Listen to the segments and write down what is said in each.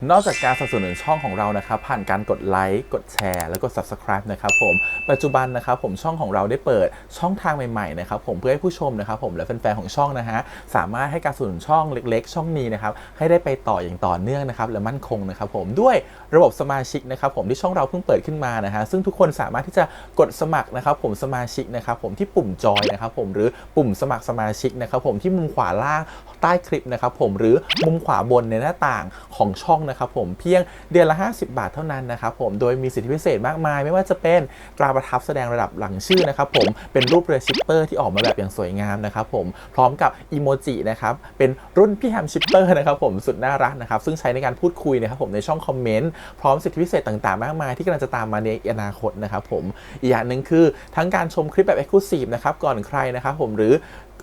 นอกจากการสนับสนุนช่องของเรานะครับผ่านการกดไลค์กดแชร์แล้วก็ Subscribe นะครับผมปัจจุบันนะครับผมช่องของเราได้เปิดช่องทางใหม่ๆนะครับผมเพื่อให้ผู้ชมนะครับผมและแฟนๆของช่องนะฮะสามารถให้การสนับสนุนช่องเล็กๆช่องนี้นะครับให้ได้ไปต่ออย่างต่อเนื่องนะครับและมั่นคงนะครับผมด้วยระบบสมาชิกนะครับผมที่ช่องเราเพิ่งเปิดขึ้นมานะฮะซึ่งทุกคนสามารถที่จะกดสมัครนะครับผมสมาชิกนะครับผมที่ปุ่มจอยนะครับผมหรือปุ่มสมัครสมาชิกนะครับผมที่มุมขวาล่างใต้คลิปนะครับผมหรือมุมขวาบนในหน้าต่างของช่องนะครับผมเพียงเดือนละ50 บาทเท่านั้นนะครับผมโดยมีสิทธิพิเศษมากมายไม่ว่าจะเป็นตราประทับแสดงระดับหลังชื่อนะครับผมเป็นรูปเรือชิปเปอร์ที่ออกมาแบบอย่างสวยงามนะครับผมพร้อมกับอีโมจินะครับเป็นรุ่นพี่แฮมชิปเปอร์นะครับผมสุดน่ารักนะครับซึ่งใช้ในการพูดคุยนะครับผมในช่องคอมเมนต์พร้อมสิทธิพิเศษต่างๆมากมายที่กำลังจะตามมาในอนาคตนะครับผมอีกอย่างหนึ่งคือทั้งการชมคลิปแบบ Exclusive นะครับก่อนใครนะครับผมหรือ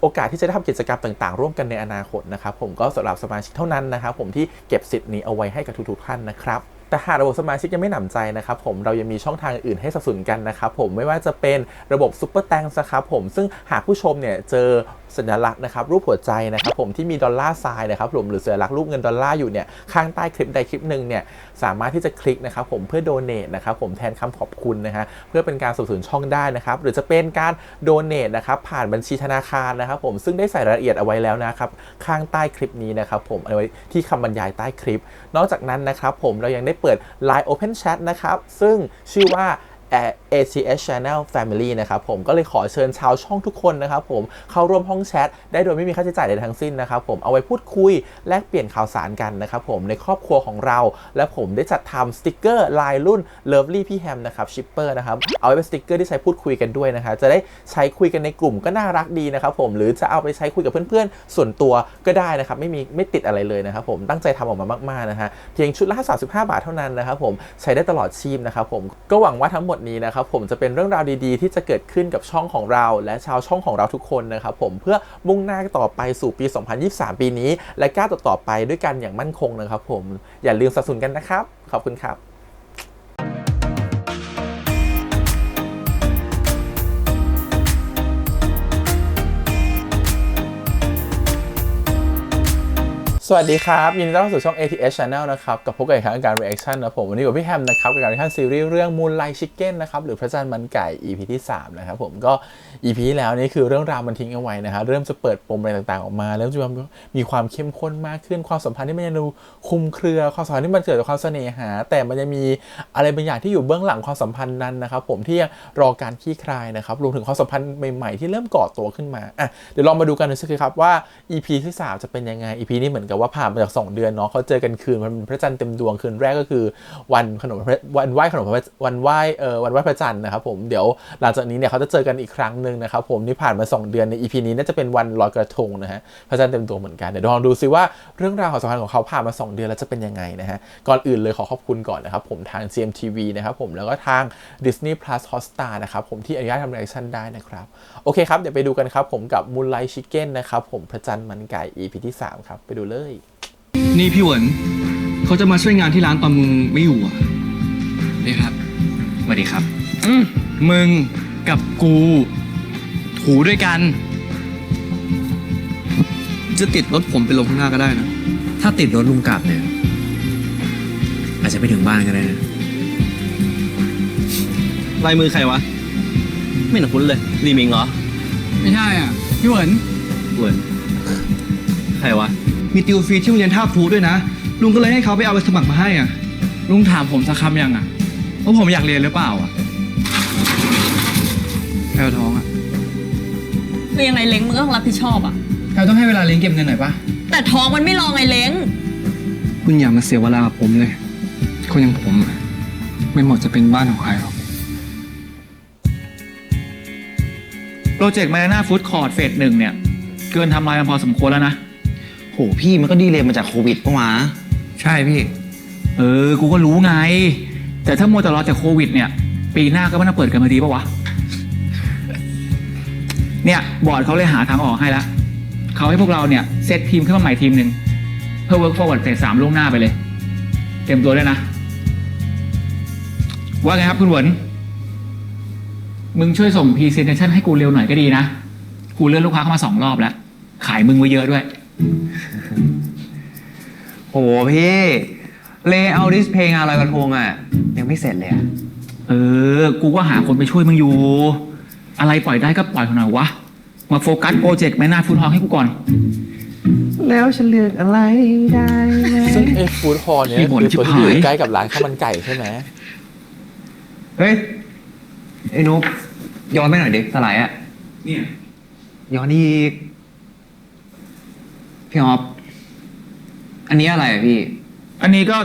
โอกาสที่จะได้ทำกิจกรรมต่างๆร่วมกันในอนาคตนะครับผมก็สำหรับสมาชิกเท่านั้นนะครับผมที่เก็บสิทธิ์นี้เอาไว้ให้กับทุกๆท่านนะครับแต่หากระบบสมาชิกยังไม่หนำใจนะครับผมเรายังมีช่องทางอื่นให้สนับสนุนกันนะครับผมไม่ว่าจะเป็นระบบซุปเปอร์แตงนะครับผมซึ่งหากผู้ชมเนี่ยเจอสัญลักษณ์นะครับรูปหัวใจนะครับผมที่มีดอลลาร์ไซน์นะครับผมหรือสัญลักษณ์รูปเงินดอลลาร์อยู่เนี่ยข้างใต้คลิปใดคลิปหนึ่งเนี่ยสามารถที่จะคลิกนะครับผมเพื่อโดเนทนะครับผมแทนคำขอบคุณนะฮะเพื่อเป็นการสนับสนุนช่องได้นะครับหรือจะเป็นการโดเนทนะครับผ่านบัญชีธนาคารนะครับผมซึ่งได้ใส่รายละเอียดเอาไว้แล้วนะครับข้างใต้คลิปนี้นะครับผมเอาไว้ที่คำบรรยายใต้คลิปนอกจากนั้นนะครับผมเรายังได้เปิด Line Open Chat นะครับซึ่งชื่อว่า ACS Channel Family นะครับผมก็เลยขอเชิญชาวช่องทุกคนนะครับผมเข้าร่วมห้องแชทได้โดยไม่มีค่าใช้จ่ายใดทั้งสิ้นนะครับผมเอาไว้พูดคุยแลกเปลี่ยนข่าวสารกันนะครับผมในครอบครัวของเราและผมได้จัดทำสติกเกอร์ลายรุ่น Lovely พี่แฮมนะครับชิปเปอร์นะครับเอาไว้เป็นสติกเกอร์ที่ใช้พูดคุยกันด้วยนะครับจะได้ใช้คุยกันในกลุ่มก็น่ารักดีนะครับผมหรือจะเอาไปใช้คุยกับเพื่อนๆส่วนตัวก็ได้นะครับไม่ติดอะไรเลยนะครับผมตั้งใจทำออกมามากๆนะฮะเพียงชุดละ35 บาทเท่านั้นนะครับผมใช้ได้ตลอดชีพนะครับผมก็หวังว่าทั้งหมดนี้นะครับผมจะเป็นเรื่องราวดีๆที่จะเกิดขึ้นกับช่องของเราและชาวช่องของเราทุกคนนะครับผมเพื่อมุ่งหน้าต่อไปสู่ปี 2023 ปีนี้และก้าวต่อไปด้วยกันอย่างมั่นคงนะครับผมอย่าลืมสนับสนุนกันนะครับขอบคุณครับสวัสดีครับยินดีต้อนรับสู่ช่อง ATS Channel นะครับกับพบกันอีกครั้งการ reaction นะผมวันนี้กับพี่แฮมนะครับกับการ reaction ซีรีส์เรื่อง Moonlight Chicken นะครับหรือพระจันทร์มันไก่ EP ที่3นะครับผมก็ EP ที่แล้วนี่คือเรื่องราวมันทิ้งเอาไว้นะฮะเริ่มจะเปิดปมอะไรต่างๆออกมาเริ่มจะมีความเข้มข้นมากขึ้นความสัมพันธ์ที่มันยังดูคลุมเครือความสัมพันธ์ที่มันเกิดจากความเสน่หาแต่มันยังมีอะไรบางอย่างที่อยู่เบื้องหลังความสัมพันธ์นั้นนะครับผมที่ยังรอการคลี่คลายนะครับรวมถึงความสัมพันธ์ใหม่ๆที่เริ่มก่อตัวขึ้นมาอ่ะเดี๋ยวลองมาดูกันดูสิครับว่า EP ที่3จะเป็นยังไง EP นี้เหมือนกับว่าผ่านมาจาก2 เดือนเนาะเขาเจอกันคืนมันพระจันทร์เต็มดวงคืนแรกก็คือวันไหว้ขนมวันไหว้พระจันทร์นะครับผมเดี๋ยวหลังจากนี้เนี่ยเขาจะเจอกันอีกครั้งหนึ่งนะครับผมนี่ผ่านมา2 เดือนใน EP นี้น่าจะเป็นวันลอยกระทงนะฮะพระจันทร์เต็มดวงเหมือนกันเดี๋ยวลองดูซิว่าเรื่องราวของสัมพันธ์ของเขาผ่านมา2 เดือนแล้วจะเป็นยังไงนะฮะก่อนอื่นเลยขอขอบคุณก่อนนะครับผมทาง GMTV นะครับผมแล้วก็ทาง Disney Plus Hotstar นะครับผมที่อนุญาตทำ reaction ได้นะครับโอเคครับเดี๋ยวไปดูกันครับผมกับ Moonlight Chicken นะครับผมพระจันทร์มันไก่ EP ที่3ครับไปดูเลยนี่พี่เหวินเขาจะมาช่วยงานที่ร้านตอนมึงไม่อยู่อ่ะนี่ครับสวัสดีครับมึงกับกูถูด้วยกันจะติดรถผมไปลงข้างหน้าก็ได้นะถ้าติดรถลุงกลับเนี่ยอาจจะไปถึงบ้านก็ได้นะลายมือใครวะไม่หนักคุ้นเลยลีมิงเหรอไม่ใช่อ่ะพี่เหวินใครวะมีติวฟรีที่โรงเรียนท่าพลูด้วยนะลุงก็เลยให้เขาไปเอาใบสมัครมาให้อ่ะลุงถามผมสักคำยังอ่ะว่าผมอยากเรียนหรือเปล่าอ่ะแพลวท้องอ่ะคือยังไงเล้งมึงก็ต้องรับผิดชอบอ่ะแพลวต้องให้เวลาเลี้ยงเก็บเงินหน่อยปะแต่ท้องมันไม่รอไงเล้งคุณอย่ามาเสียเวลากับผมเลยคนอย่างผมไม่เหมาะจะเป็นบ้านของใครหรอกโปรเจกต์มานาฟู้ดคอร์ทเฟส 1เนี่ยเกินทำลายมันพอสมควรแล้วนะโหพี่มันก็ดีเลยมาจากโควิดปะวะใช่พี่กูก็รู้ไงแต่ถ้ามัวแต่รอจากโควิดเนี่ยปีหน้าก็ไม่น่าเปิดกันมาดีปะวะเนี่ยบอร์ดเขาเลยหาทางออกให้แล้วเขาให้พวกเราเนี่ยเซตทีมขึ้นมาใหม่ทีมหนึ่งเพื่อเวิร์กฟอร์เวิร์ดเฟส 3ล่วงหน้าไปเลยเตรียมตัวด้วยนะว่าไงครับคุณหวนมึงช่วยส่งพรีเซนเทชันให้กูเร็วหน่อยก็ดีนะกูเลื่อนลูกค้าเข้ามา2 รอบแล้วขายมึงไว้เยอะด้วยโหพี่ เลย์เอาดิสเพลย์งานลอยกระทงอ่ะยังไม่เสร็จเลยอ่ะ กูก็หาคนไปช่วยมึงอยู่ อะไรปล่อยได้ก็ปล่อยเถอะหน่อยวะ มาโฟกัสโปรเจกต์แม่นาฟูดฮอลให้กูก่อน แล้วฉันเลือกอะไรได้ไหม ซึ่งไอ้ฟู้ดฮอลล์เนี่ย มีบ่น คือตัว ชิบ ที่ หาย อยู่ใกล้กับร้านข้าวมันไก่ใช่ไหม เฮ้ย ไอ้นุ๊กย้อนไปหน่อยดิสไลด์อ่ะ เนี่ย ย้อนอีกพี่ออฟอันนี้อะไรอะพี่ อันนี้ก็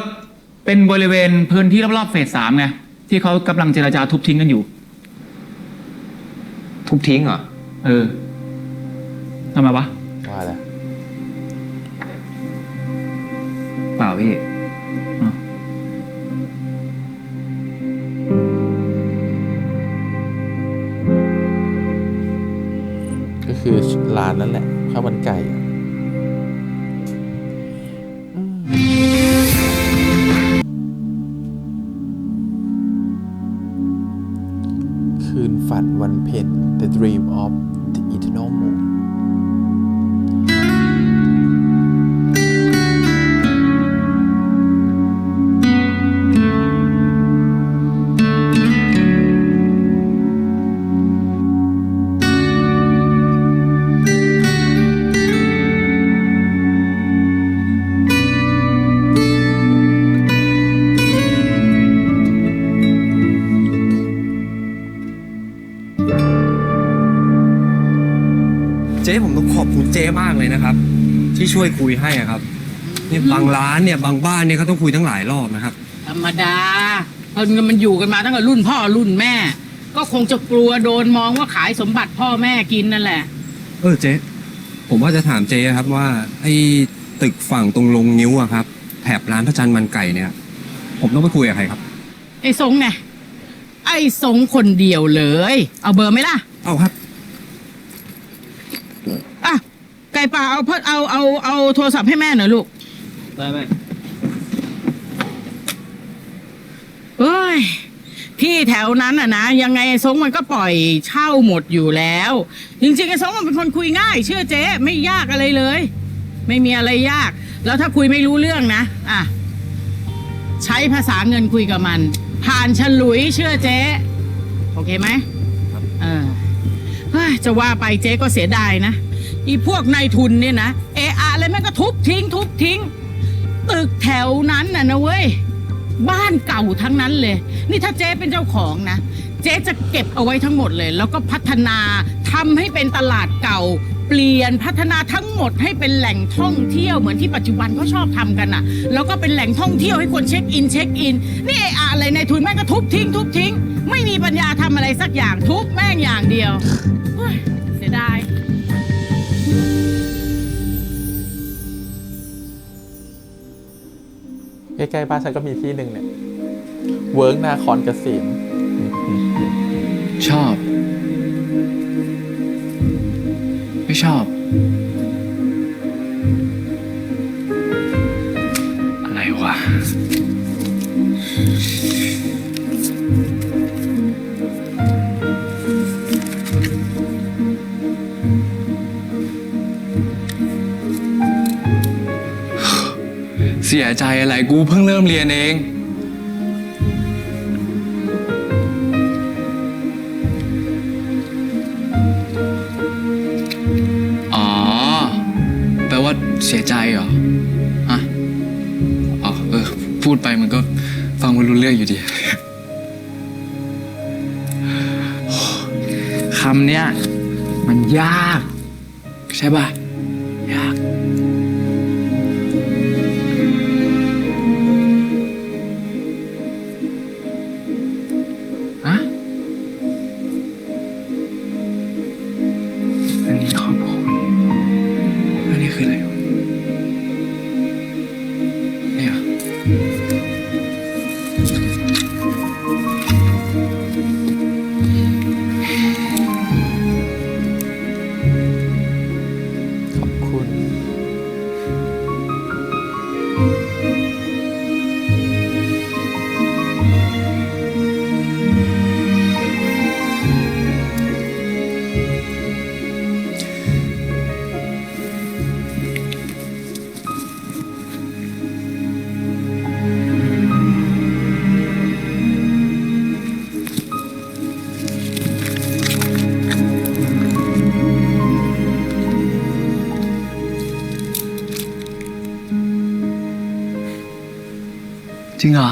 เป็นบริเวณพื้นที่รอบๆเฟส 3ไง ที่เขากำลังเจรจาทุบทิ้งกันอยู่ ทุบทิ้งเหรอ ทำไมวะ ว่าอะไร เปล่าพี่ ก็คือร้านนั่นแหละข้าวมันไก่คืนฝันวันเพ็ญ The Dream of the Eternal Moon เจ๊ผมต้องขอบคุณเจ๊มากเลยนะครับ ที่ช่วยคุยให้อะครับเนี่ยบางร้านเนี่ยบางบ้านเนี่ยเขาต้องคุยทั้งหลายรอบนะครับ ธรรมดาคนมันอยู่กันมาตั้งแต่รุ่นพ่อรุ่นแม่ ก็คงจะกลัวโดนมองว่าขายสมบัติพ่อแม่กินนั่นแหละ เจ๊ผมว่าจะถามเจ๊ครับว่าไอ้ตึกฝั่งตรงลงนิ้วอะครับแถบร้านพระจันทร์มันไก่เนี่ย ผมต้องไปคุยกับใครครับ ไอ้สงไงไอ้สงคนเดียวเลย เอาเบอร์ไหมล่ะ เอาครับ อ่ะไก่ป่าเอาโทรศัพท์ให้แม่หน่อยลูก ได้ไหม เอ้ยที่แถวนั้นอ่ะนะยังไงไอ้สงมันก็ปล่อยเช่าหมดอยู่แล้ว จริงๆไอ้สงมันเป็นคนคุยง่าย เชื่อเจ๊ไม่ยากอะไรเลย ไม่มีอะไรยาก แล้วถ้าคุยไม่รู้เรื่องนะอ่ะใช้ภาษาเงินคุยกับมัน ผ่านฉลุยเชื่อเจ๊โอเคไหมเฮ้ยจะว่าไปเจ๊ก็เสียดายนะอีพวกนายทุนเนี่ยนะอะไรแม่งก็ทุบทิ้งตึกแถวนั้นน่ะนะเว้ยบ้านเก่าทั้งนั้นเลยนี่ถ้าเจ๊เป็นเจ้าของนะเจ๊จะเก็บเอาไว้ทั้งหมดเลย แล้วก็พัฒนาทำให้เป็นตลาดเก่า เปลี่ยนพัฒนาทั้งหมดให้เป็นแหล่งท่องเที่ยวเหมือนที่ปัจจุบันเขาชอบทำกันน่ะแล้วก็เป็นแหล่งท่องเที่ยวให้คนเช็คอินนี่อะไรนายทุนแม่งก็ทุบทิ้งไม่มีปัญญาทำอะไรสักอย่างทุบแม่งอย่างเดียวเฮ้ยเสียดาย ใกล้ๆบ้านฉันก็มีที่หนึ่งเนี่ย เวิร์กนาคอนเกษม ชอบ ไม่ชอบ อะไรวะ เสียใจอะไรกูเพิ่งเริ่มเรียนเอง อ๋อ แปลว่าเสียใจเหรอฮะอ๋อพูดไปมันก็ฟังไม่รู้เรื่องอยู่ดี คำเนี้ยมันยาก ใช่ป่ะ ยาก อะอันนี้ขอบคุณอันนี้คืออะไรวะเนี่ย เ จริงเหรอ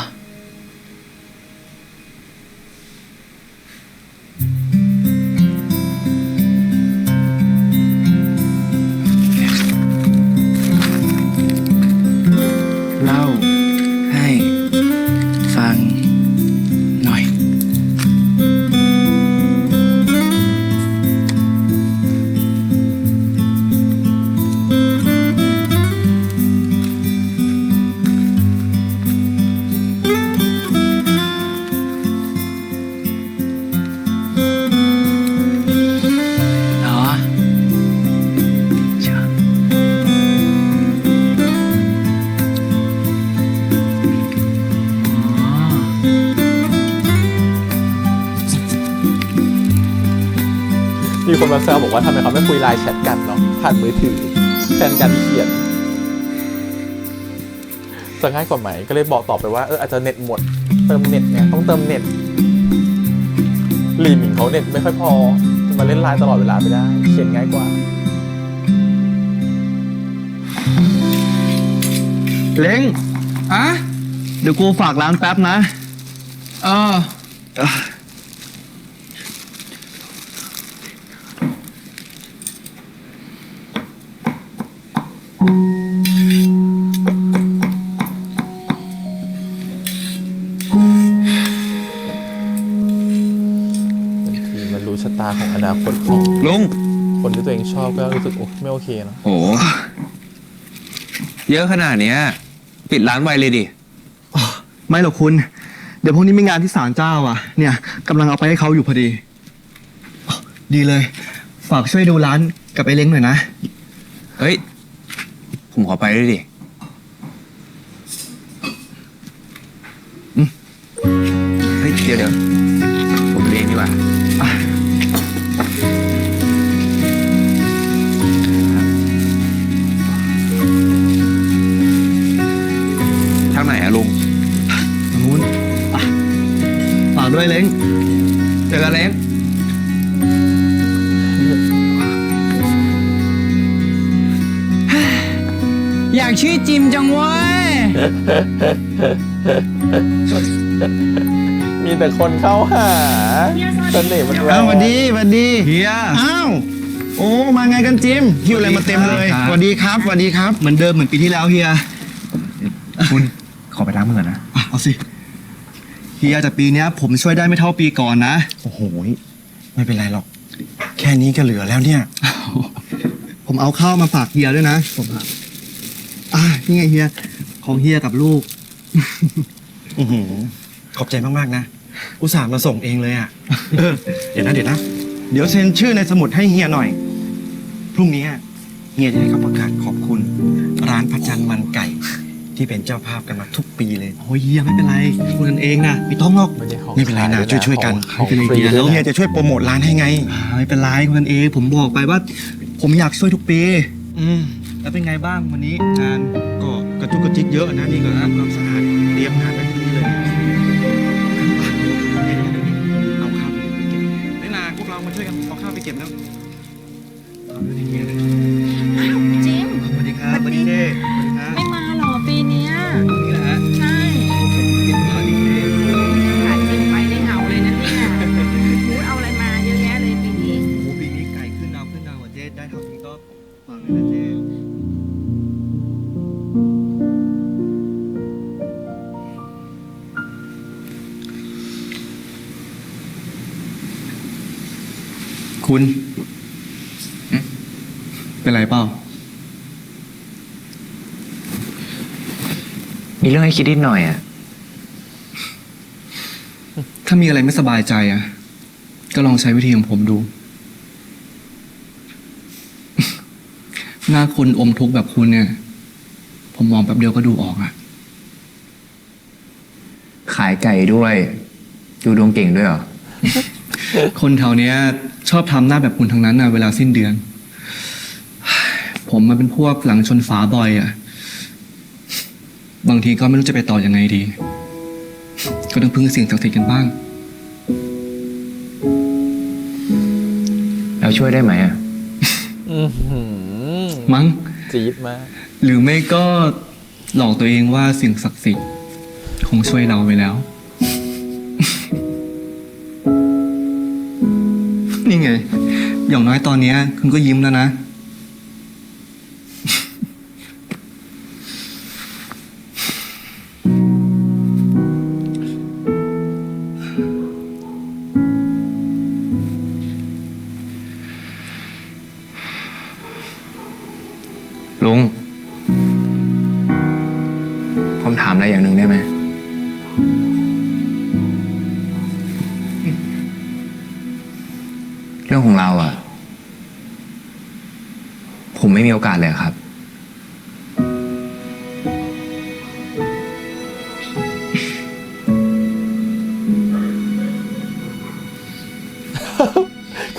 เล่าให้ฟังหน่อย เหรอจ้ะ มีคนมาแซวบอกว่าทำไมเขาไม่คุยไลน์แชทกันเนาะผ่านมือถือแทนการเขียนจะง่ายกว่าไหมก็เลยบอกตอบไปว่าอาจจะเน็ตหมดเติมเน็ตไงต้องเติมเน็ตหลีหมิงเขาเน็ตไม่ค่อยพอจะมาเล่นไลน์ตลอดเวลาไม่ได้เขียนง่ายกว่า เล้งอะเดี๋ยวกูฝากร้านแป๊บนะ เออ บางทีมันรู้ชะตาของอนาคตของ ลุง คนที่ตัวเองชอบก็รู้สึกไม่โอเคเนอะ โอ้เยอะขนาดเนี้ยปิดร้านไวเลยดิ ไม่หรอกคุณ เดี๋ยวพรุ่งนี้มีงานที่ศาลเจ้าอ่ะ เนี่ยกำลังเอาไปให้เขาอยู่พอดีอ๋อดีเลย ฝากช่วยดูร้านกับไอ้เล้งหน่อยนะ เฮ้ย ผมขอไปด้วยดิเฮ้ย เดี๋ยว ผมเลี้ยงดีกว่า ทางไหนอะลุง ทางนู้นอ่ะฝากด้วยเล้ง เจอกันเล้ง อยากชื่อจิมจังเว้ย มีแต่คนเข้าหาเสน่ห์มันแร อ้าว ง สวัสดีเฮียอ้าวโอ้มาไงกันจิมหิวอะไรมาเต็มเลยสวัสดีครับสวัสดีครับเหมือนเดิมเหมือนปีที่แล้วเฮีย คุณขอไปล้างมือก่อนนะ อ่ะเอาสิเฮียแต่ปีเนี้ยผมช่วยได้ไม่เท่าปีก่อนนะ โอ้โห ไม่เป็นไรหรอก แค่นี้ก็เหลือแล้วเนี่ย ผมเอาข้าวมาฝากเฮียด้วยนะผมนี่ไงเฮียของเฮียกับลูก อือหือขอบใจมากๆนะ อุตส่าห์มาส่งเองเลยอ่ะ เดี๋ยวนะ เดี๋ยวเซ็นชื่อในสมุดให้เฮียหน่อย พรุ่งนี้เฮียจะให้เขาประกาศขอบคุณ ร้านพระจันทร์มันไก่ ที่เป็นเจ้าภาพกันมาทุกปีเลย โอ้ยเฮียไม่เป็นไรคุณกันเองนะไม่ต้องหรอก ไม่ใช่ของ ไม่เป็นไรนะ ขาย ช่วยๆกัน ของ ไม่เป็นไร ฟรี เดี๋ยว แล้วเฮียจะช่วยโปรโมทร้านให้ไง ไม่เป็นไรคุณกันเองผมบอกไปว่า ผมอยากช่วยทุกปี อืม แล้วเป็นไงบ้างวันนี้งาน ก็กระจุกกระจิกเยอะนะนี่ก็ทำความสะอาดเตรียมงานไว้พรุ่งนี้เลยเอาข้าวไปเก็บได้นาพวกเรามาช่วยกันเอาข้าวไปเก็บแล้ว จิม สวัสดีครับสวัสดีเจ้สวัสดีครับ ไม่มาหรอปีเนี้ย นี่แหละฮะ ใช่ สวัสดีเจ้ ขาดจิมไปได้เหงาเลยนะเนี่ยมูดเอาอะไรมาเยอะแยะเลยปีนี้ โอ้ปีนี้ไก่ขึ้นดาวกว่าเจ้ได้เท่านี้ก็ฝากด้วยนะเจ้คุณเป็นไรเปล่า มีเรื่องให้คิดนิดหน่อยอ่ะ ถ้ามีอะไรไม่สบายใจอ่ะ ก็ลองใช้วิธีของผมดู หน้าคนอมทุกข์แบบคุณเนี่ย ผมมองแป๊บเดียวก็ดูออกอ่ะ ขายไก่ด้วย ดูดวงเก่งด้วยเหรอ คนแถวเนี้ย ชอบทำหน้าแบบคุณทั้งนั้นนะเวลาสิ้นเดือน ผมมาเป็นพวกหลังชนฝาบ่อยอ่ะ บางทีก็ไม่รู้จะไปต่อยังไงดี ก็ต้องพึ่งสิ่งศักดิ์สิทธิ์กันบ้าง แล้วช่วยได้ไหมอ่ะ อื้อหือ มั้ง จี๊ดมาก หรือไม่ก็หลอกตัวเองว่าสิ่งศักดิ์สิทธิ์ คงช่วยเราไปแล้ว นี่ไง อย่างน้อยตอนเนี้ยคุณก็ยิ้มแล้วนะ ลุง ผมถามอะไรอย่างหนึ่งได้ไหม เรื่องของเราอ่ะ ผมไม่มีโอกาสเลยครับ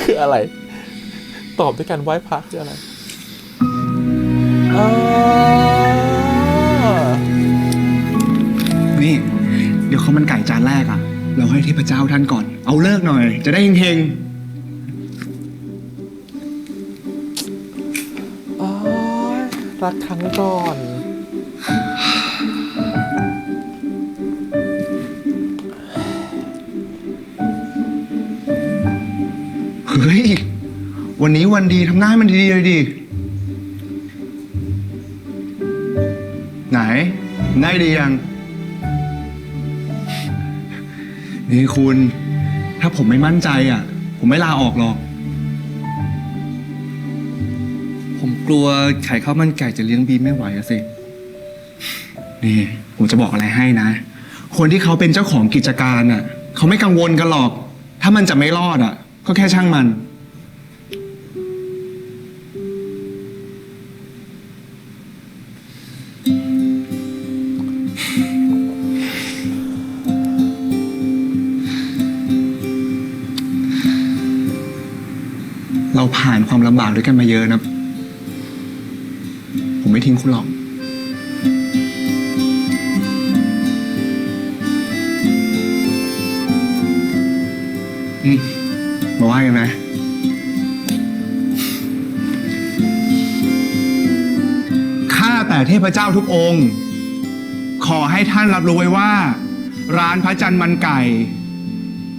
คืออะไร ตอบด้วยการไหว้พระคืออะไรอ่า นี่ เดี๋ยวเขาวมันไก่จานแรกอะเราให้เทพเจ้าท่านก่อน เอาเลิกหน่อย จะได้เฮง อ๋อรักครั้งก่อน ๆเฮ้ย วันนี้วันดีทำหน้าให้มันดีๆเลยดิ ไหนได้ดียัง นี่คุณ ถ้าผมไม่มั่นใจอ่ะ ผมไม่ลาออกหรอก ผมกลัวไข่ข้าวมันไก่จะเลี้ยงบีมไม่ไหวอะสิ นี่ผมจะบอกอะไรให้นะ คนที่เขาเป็นเจ้าของกิจการอ่ะ เขาไม่กังวลกันหรอก ถ้ามันจะไม่รอดอ่ะ ก็แค่ช่างมัน เราผ่านความลำบากด้วยกันมาเยอะนะ ผมไม่ทิ้งคุณหรอก มาว่ากันไหมข้าแต่เทพเจ้าทุกองค์ ขอให้ท่านรับรู้ไว้ว่า ร้านพระจันทร์มันไก่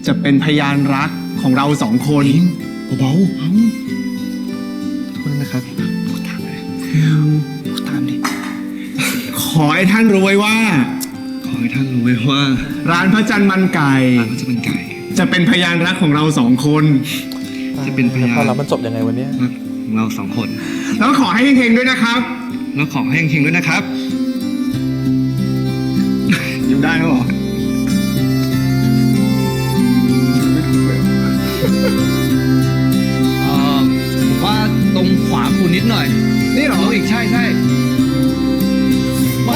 จะเป็นพยานรักของเราสองคนเบาๆโทษนะครับพูดตามเลยพูดตามดิ ขอให้ท่านรู้ไว้ว่า ขอให้ท่านรู้ไว้ว่า ร้านพระจันทร์มันไก่ ร้านพระจันทร์มันไก่ จะเป็นพยานรักของเราสองคน จะเป็นพยาน พอแล้วมันจบยังไงวันนี้ ของเราสองคน แล้วขอให้เฮงๆด้วยนะครับ แล้วขอให้เฮงๆด้วยนะครับ ยิ้มได้แล้วเหรอ ผมว่าตรงขวาคุณนิดหน่อย นี่เหรอ อีกใช่ใช่ ส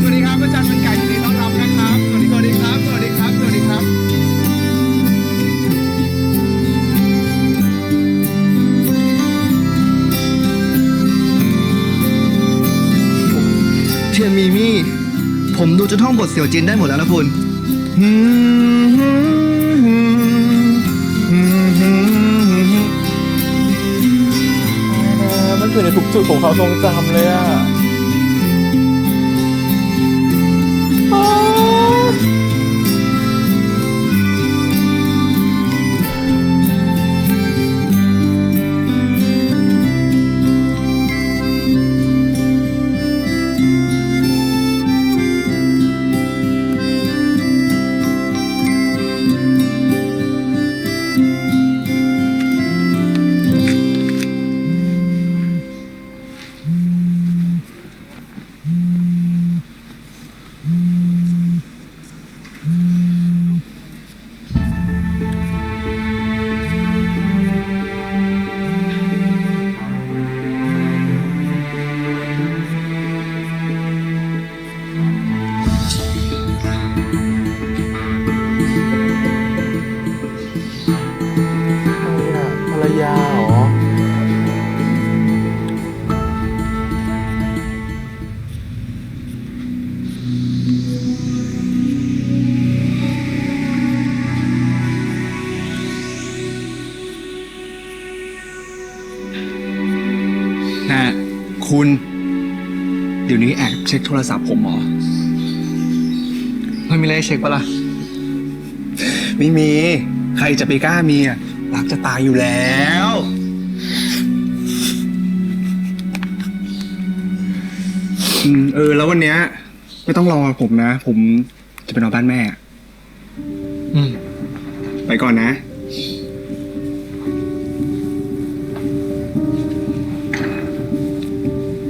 วัสดีครับพระจันทร์มันไก่ยินดีต้อนรับนะครับ สวัสดีครับ สวัสดีครับ สวัสดีครับ เทียนมีมี่ ผมดูจนท่องบทเสี่ยวจินได้หมดแล้วนะคุณ มันอยู่ในทุกจุดของเขาทรงจำเลยอ่ะอ๋อภรรยาเหรอ นะ คุณ เดี๋ยวนี้แอบเช็คโทรศัพท์ผมเหรอ ไม่มีอะไรให้เช็คปะล่ะ ไม่มี ใครจะไปกล้ามีอ่ะรักจะตายอยู่แล้วแล้ววันเนี้ยไม่ต้องรอผมนะ ผมจะไปนอนบ้านแม่ อืม ไปก่อนนะ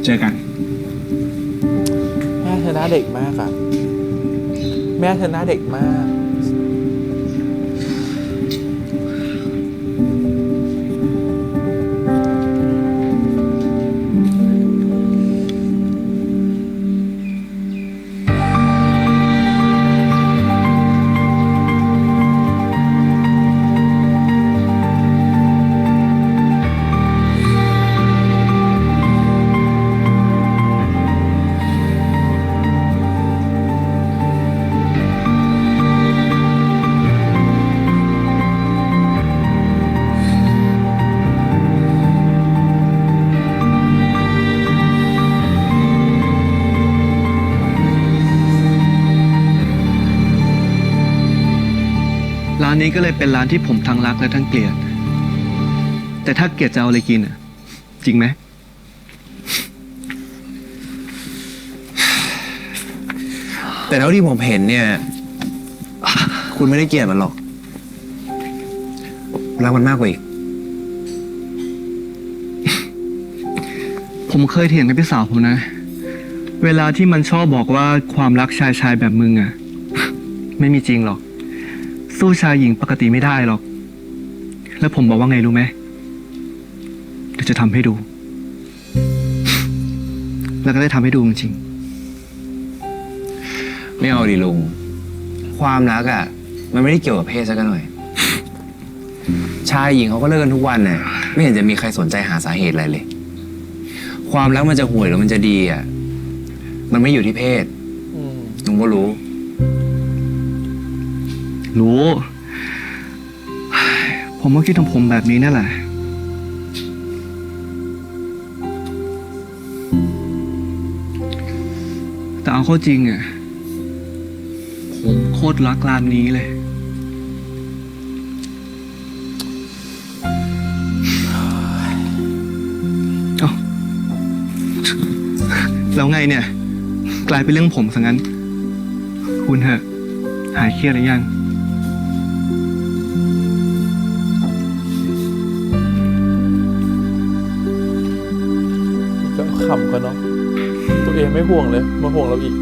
เจอกัน แม่เธอหน้าเด็กมากอะแม่เธอหน้าเด็กมาก ร้านนี้ก็เลยเป็นร้านที่ผมทั้งรักและทั้งเกลียด แต่ถ้าเกลียดจะเอาอะไรกินอ่ะ จริงไหม แต่เท่าที่ผมเห็นเนี่ย คุณไม่ได้เกลียดมันหรอกรักมันมากกว่าอีก ผมเคยเถียงกับพี่สาวผมนะ เวลาที่มันชอบบอกว่าความรักชายแบบมึงอ่ะ ไม่มีจริงหรอก สู้ชายหญิงปกติไม่ได้หรอก แล้วผมบอกว่าไงรู้ไหมเดี๋ยวจะทำให้ดู แล้วก็ได้ทำให้ดูจริง ไม่เอาดิลุง ความรักอ่ะ มันไม่ได้เกี่ยวกับเพศสักหน่อย ชายหญิงเขาก็เลิกกันทุกวันน่ะไม่เห็นจะมีใครสนใจหาสาเหตุอะไรเลย ความรักมันจะห่วยหรือมันจะดีอ่ะ มันไม่อยู่ที่เพศลุงก็รู้ ๆ รู้ ผมก็คิดของผมแบบนี้นั่นแหละ แต่เอาเข้าจริงอ่ะ ผมโคตรรักร้านนี้เลย เอ้าแล้วไงเนี่ย กลายเป็นเรื่องผมซะงั้น คุณเถอะ หายเครียดหรือยัง ก็ขำกันเนาะตัวเองไม่ห่วงเลยมาห่วงเราอีก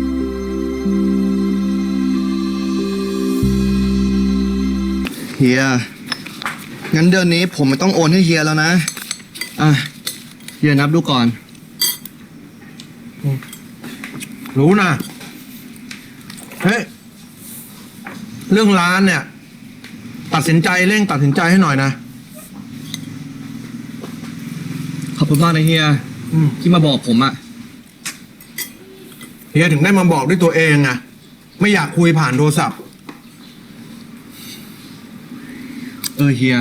เฮีย งั้นเดือนนี้ผมไม่ต้องโอนให้เฮียแล้วนะ อ่ะเดี๋ยวนับดูก่อน รู้นะ เฮ้ย เรื่องร้านเนี่ย ตัดสินใจเร่งตัดสินใจให้หน่อยนะ ขอบคุณมากนะเฮีย ที่มาบอกผมอะ เฮียถึงได้มาบอกด้วยตัวเองอะไม่อยากคุยผ่านโทรศัพท์ เฮีย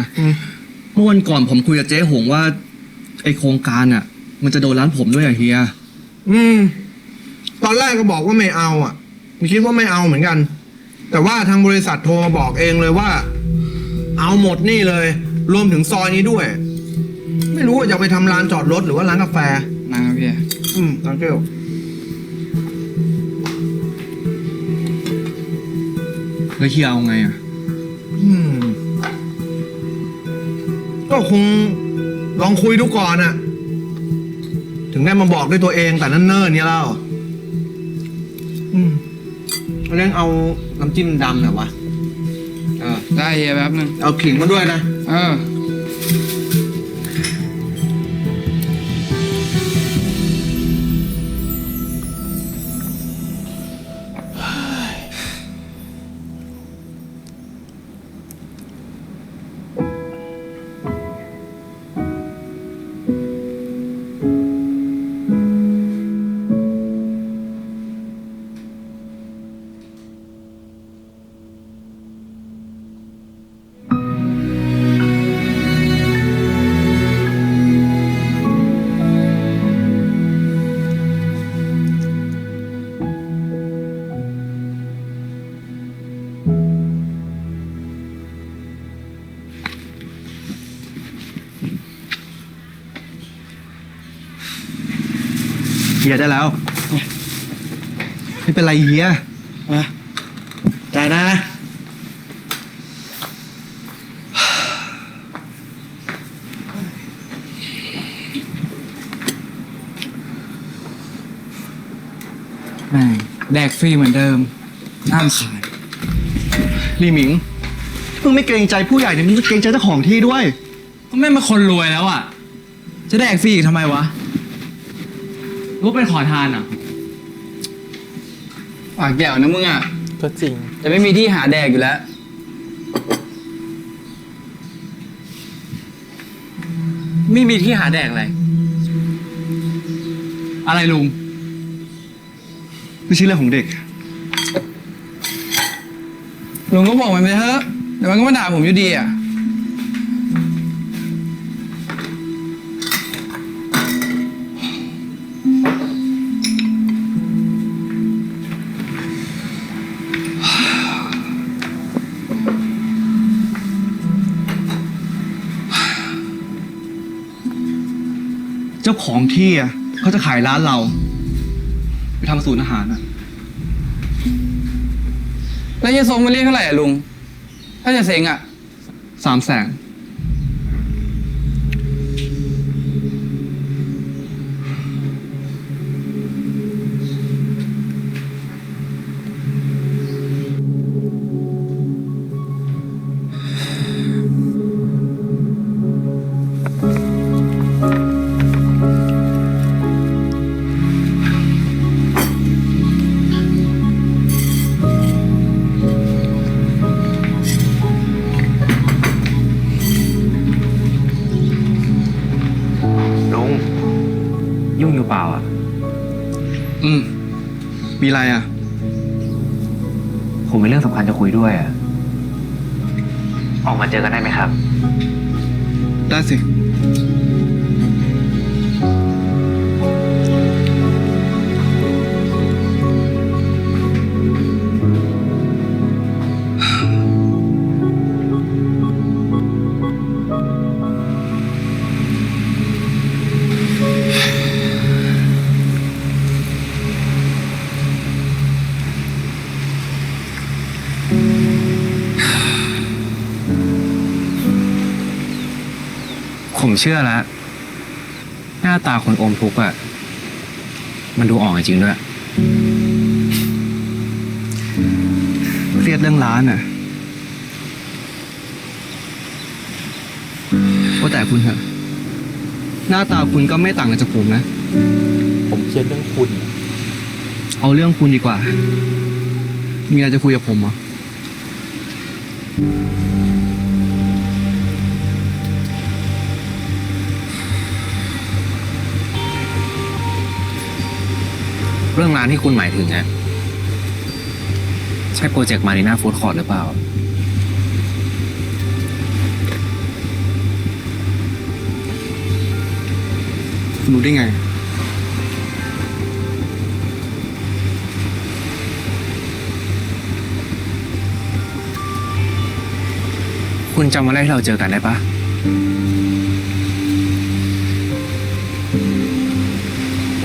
เมื่อวันก่อนผมคุยกับเจ๊หงว่า ไอโครงการอะมันจะโดนร้านผมด้วยอะเฮีย ตอนแรกก็บอกว่าไม่เอาไม่คิดว่าไม่เอาเหมือนกัน แต่ว่าทางบริษัทโทรมาบอกเองเลยว่า เอาหมดนี่เลย รวมถึงซอยนี้ด้วย ไม่รู้ว่าจะไปทำร้านจอดรถหรือว่าร้านกาแฟ นะครับพี่ thank you แล้วเฮียเอาไงอะ ก็คงลองคุยดูก่อนอะถึงได้มาบอกด้วยตัวเองแต่เนิ่นๆเนี่ยเล่าเรื่องเอาน้ำจิ้มดำหน่อยวะ ได้เฮียแป๊บนึง เอาขิงมาด้วยนะ เ เฮียได้แล้ว ไม่เป็นไรเฮีย มาจ่ายนะ แม่งแดกฟรีเหมือนเดิมห้ามขาย ลีหมิง มึงไม่เกรงใจผู้ใหญ่เนี่ยมึงจะเกรงใจเจ้าของที่ด้วย ก็แม่งมาคนรวยแล้วอ่ะ จะแดกฟรีอีกทำไมวะรู้เป็นขอทานอ่ะปากแก้วนะมึงอ่ะ ก็จริง จะไม่มีที่หาแดกอยู่แล้ว ไม่มีที่หาแดกอะไร อะไรลุง ไม่ใช่เรื่องของเด็ก ลุงก็บอกมันไปเถอะเดี๋ยวมันก็มาด่าผมอยู่ดีอ่ะ เจ้าของที่อ่ะเขาจะขายร้านเรา ไปทำศูนย์อาหารอ่ะ แล้วเยซงมาเรียกเท่าไหร่อ่ะลุง ถ้าจะเซ็งอ่ะ 300,000 ลุง ยุ่งอยู่เปล่าอ่ะ มีอะไรอ่ะ ผมมีเรื่องสำคัญจะคุยด้วยอ่ะ ออกมาเจอกันได้ไหมครับ ได้สิ ผมเชื่อแล้ว หน้าตาคนอมทุกข์อ่ะ มันดูออกจริงด้วย เครียดเรื่องร้านอ่ะว่าแต่คุณเถอะ หน้าตาคุณก็ไม่ต่างกันจากผมนะ ผมเครียดเรื่องคุณ เอาเรื่องคุณดีกว่า มีอะไรจะคุยกับผมเหรอ เรื่องร้านที่คุณหมายถึงอะใช่โปรเจกต์มารีนาฟู้ดคอร์ทหรือเปล่า คุณรู้ได้ไง คุณจำวันแรกที่เราเจอกันได้ปะ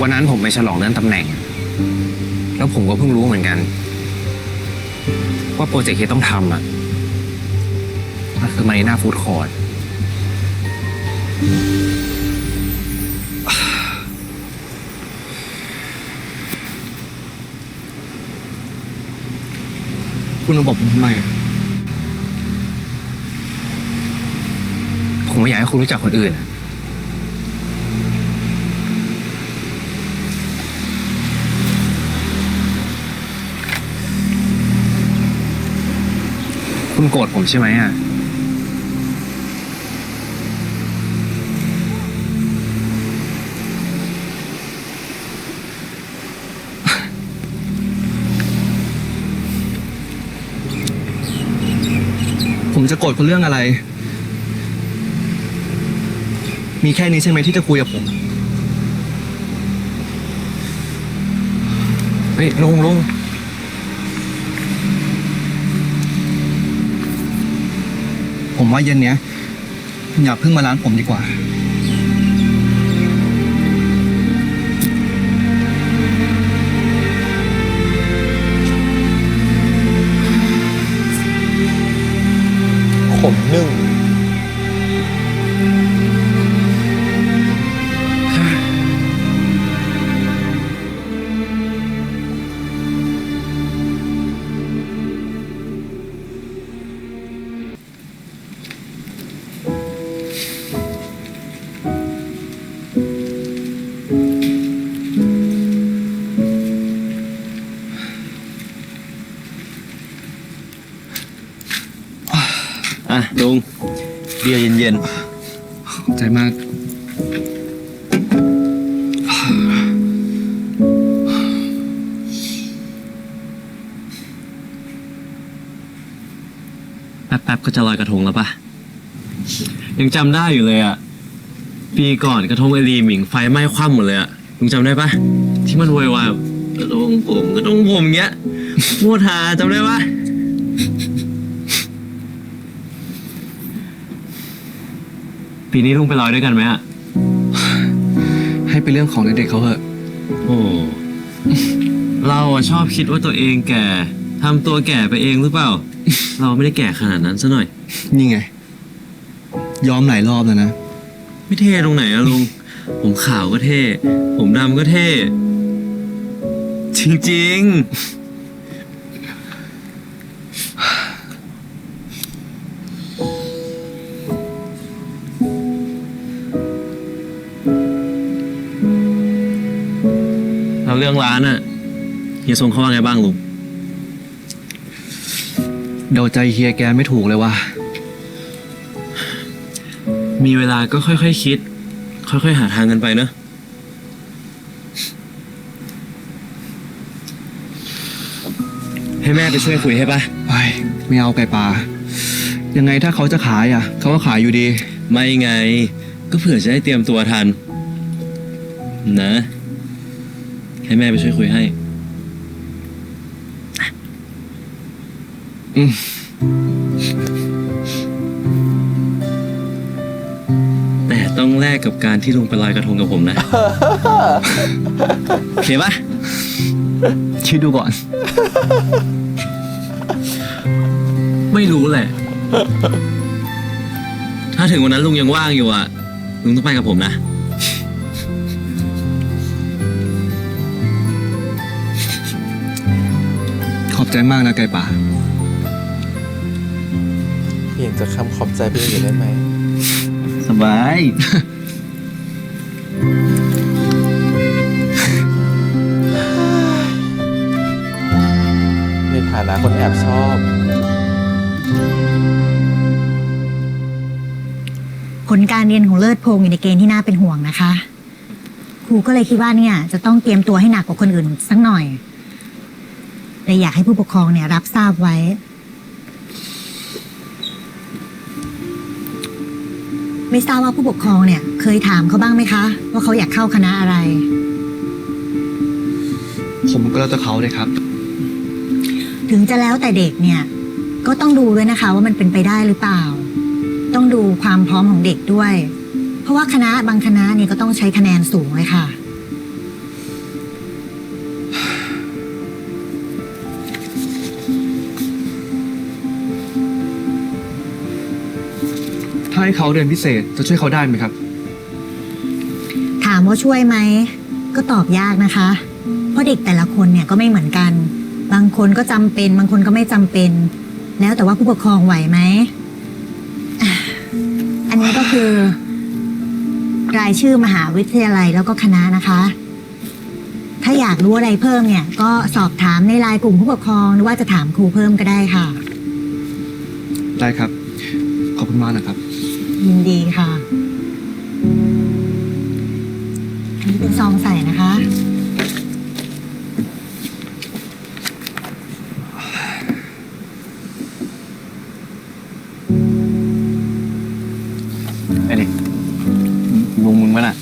วันนั้นผมไปฉลองเลื่อนตำแหน่ง แล้วผมก็เพิ่งรู้เหมือนกัน ว่าโปรเจกต์ที่ต้องทำอ่ะมันคือมารีนาฟู้ดคอร์ท คุณมาบอกผมทำไมอะ ผมไม่อยากให้คุณรู้จักคนอื่น คุณโกรธผมใช่ไหมอ่ะ ผมจะโกรธคุณเรื่องอะไร มีแค่นี้ใช่ไหมที่จะคุยกับผม เฮ้ยลุง ผมว่าเย็นเนี้ยอย่าเพิ่งมาร้านผมดีกว่า ลุงเบียร์เย็น ขอบใจมาก ๆ แป๊บๆก็จะลอยกระทงแล้วปะยังจำได้อยู่เลยอ่ะ ปีก่อนกระทงไอรีหมิงไฟไหม้คว่ำหมดเลยอ่ะลุงจำได้ปะที่มันโวยวายแบบกระทงผมเงี้ยโมทาจำได้ปะปีนี้ลุงไปลอยด้วยกันไหมอ่ะ ให้เป็นเรื่องของเด็กๆเขาเถอะ โอ้ เราอะชอบคิดว่าตัวเองแก่ทำตัวแก่ไปเองหรือเปล่า เราไม่ได้แก่ขนาดนั้นซะหน่อย นี่ไง ยอมหลายรอบแล้วนะ ไม่เท่ตรงไหนอะลุง ผมขาวก็เท่ ผมดำก็เท่ จริงๆแล้วเรื่องร้านอะเฮียทรงเขาว่าไงบ้างลุง เดาใจเฮียแกไม่ถูกเลยว่ะ มีเวลาก็ค่อยๆคิด ค่อยๆหาทางกันไปเนอะให้แม่ไปช่วยคุยให้ปะ ไป ไม่เอาไก่ป่า ยังไงถ้าเขาจะขายอ่ะ เขาก็ขายอยู่ดี ไม่ไง ก็เผื่อจะได้เตรียมตัวทัน นะ ให้แม่ไปช่วยคุยให้ อืม แต่ต้องแลกกับการที่ลุงไปลอยกระทงกับผมนะ โอเคปะ คิดดูก่อน ไม่รู้แหละ ถ้าถึงวันนั้นลุงยังว่างอยู่อ่ะ ลุงต้องไปกับผมนะ ขอบใจมากนะไก่ป่า เปลี่ยนจากคำขอบใจเป็นอย่างอื่นได้ไหม สบาย ในฐานะคนแอบชอบ ผลการเรียนของเลิศพงษ์อยู่ในเกณฑ์ที่น่าเป็นห่วงนะคะ ครูก็เลยคิดว่าเนี่ยจะต้องเตรียมตัวให้หนักกว่าคนอื่นสักหน่อยแต่อยากให้ผู้ปกครองเนี่ยรับทราบไว้ ไม่ทราบว่าผู้ปกครองเนี่ยเคยถามเขาบ้างไหมคะ ว่าเขาอยากเข้าคณะอะไร ผมก็แล้วแต่เขาเลยครับ ถึงจะแล้วแต่เด็กเนี่ยก็ต้องดูด้วยนะคะว่ามันเป็นไปได้หรือเปล่า ต้องดูความพร้อมของเด็กด้วย เพราะว่าคณะบางคณะเนี่ยก็ต้องใช้คะแนนสูงเลยค่ะ ถ้าให้เขาเรียนพิเศษจะช่วยเขาได้ไหมครับ ถามว่าช่วยไหมก็ตอบยากนะคะ เพราะเด็กแต่ละคนเนี่ยก็ไม่เหมือนกัน บางคนก็จำเป็นบางคนก็ไม่จำเป็น แล้วแต่ว่าผู้ปกครองไหวไหมอ่ะอันนี้ก็คือ รายชื่อมหาวิทยาลัยแล้วก็คณะนะคะ ถ้าอยากรู้อะไรเพิ่มเนี่ย ก็สอบถามในไลน์กลุ่มผู้ปกครองหรือว่าจะถามครูเพิ่มก็ได้ค่ะ ได้ครับ ขอบคุณมากนะครับ ยินดีค่ะอันนี้เป็นซองใส่นะคะ ไอ้ดิลุงมึงมั้ยน่ะ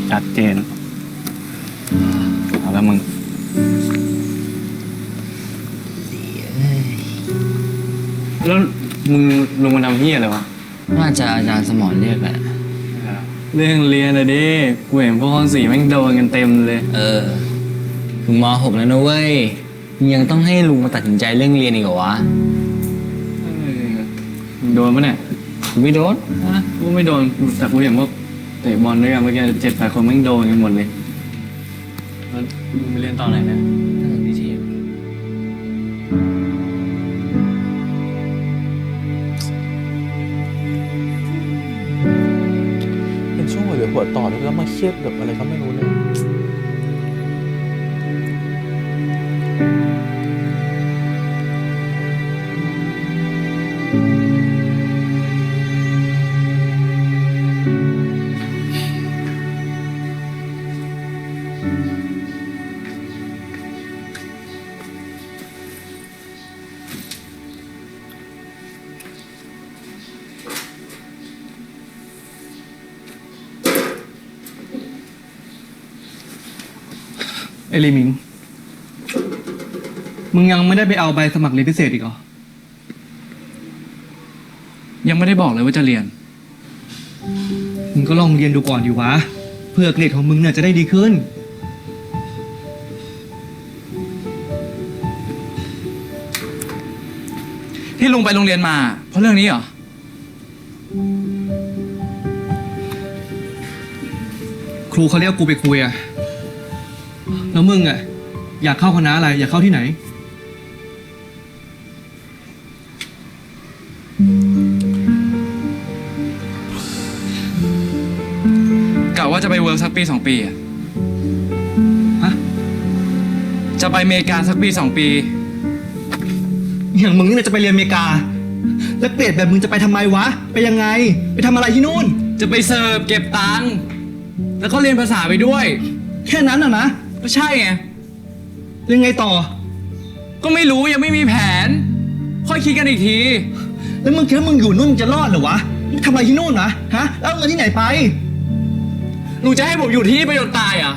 ชัดเจน เอาแล้วมึง แล้วมึงลงมาทำเฮียอะไรวะ น่าจะอาจารย์สมรเรียกแหละ เรื่องเรียนอะดิกูเห็นพวกห้องสี่แม่งโดนกันเต็มเลย ถึงม .6 แล้วนะเว้ย ยังต้องให้ลุงมาตัดสินใจเรื่องเรียนอีกเหรอวะ โดนปะเนี่ย ไม่โดน กูไม่โดน แต่กูเห็นว่าเตะบอลด้วยกันเมื่อกี้7-8 คนแม่งโดนกันหมดเลย แล้วมึงไปเรียนตอนไหนเนี่ย เป็นช่วงหัวเรือหัวต่อแล้วมาเครียดแบบอะไรก็ไม่รู้เลย เอลิมิง มึงยังไม่ได้ไปเอาใบสมัครเรียนพิเศษอีกเหรอ ยังไม่ได้บอกเลยว่าจะเรียน มึงก็ลองเรียนดูก่อนดีวะ เพื่อเกรดของมึงเนี่ยจะได้ดีขึ้น ที่ลุงไปโรงเรียนมา เพราะเรื่องนี้เหรอ ครูเขาเรียกกูไปคุยอะแล้วมึงอะอยากเข้าคณะอะไร อยากเข้าที่ไหน กะว่าจะไปเวิร์กสักปี 2 ปีอะ ฮะ จะไปอเมริกาสักปี 2 ปี อย่างมึงนี่จะไปเรียนอเมริกา แล้วเกรดแบบมึงจะไปทำไมวะ ไปยังไง ไปทำอะไรที่นู่น จะไปเสิร์ฟเก็บตังค์แล้วก็เรียนภาษาไปด้วย แค่นั้นอะนะ ก็ใช่ไง ยังไงต่อ ก็ไม่รู้ยังไม่มีแผน ค่อยคิดกันอีกที แล้วมึงคิดว่ามึงอยู่นู่นมึงจะรอดเหรอวะมึงทำอะไรที่นู่นนะฮะ แล้วเอาเงินที่ไหนไป ลุงจะให้ผมอยู่ที่นี่ไปจนตายเหรอ่ะ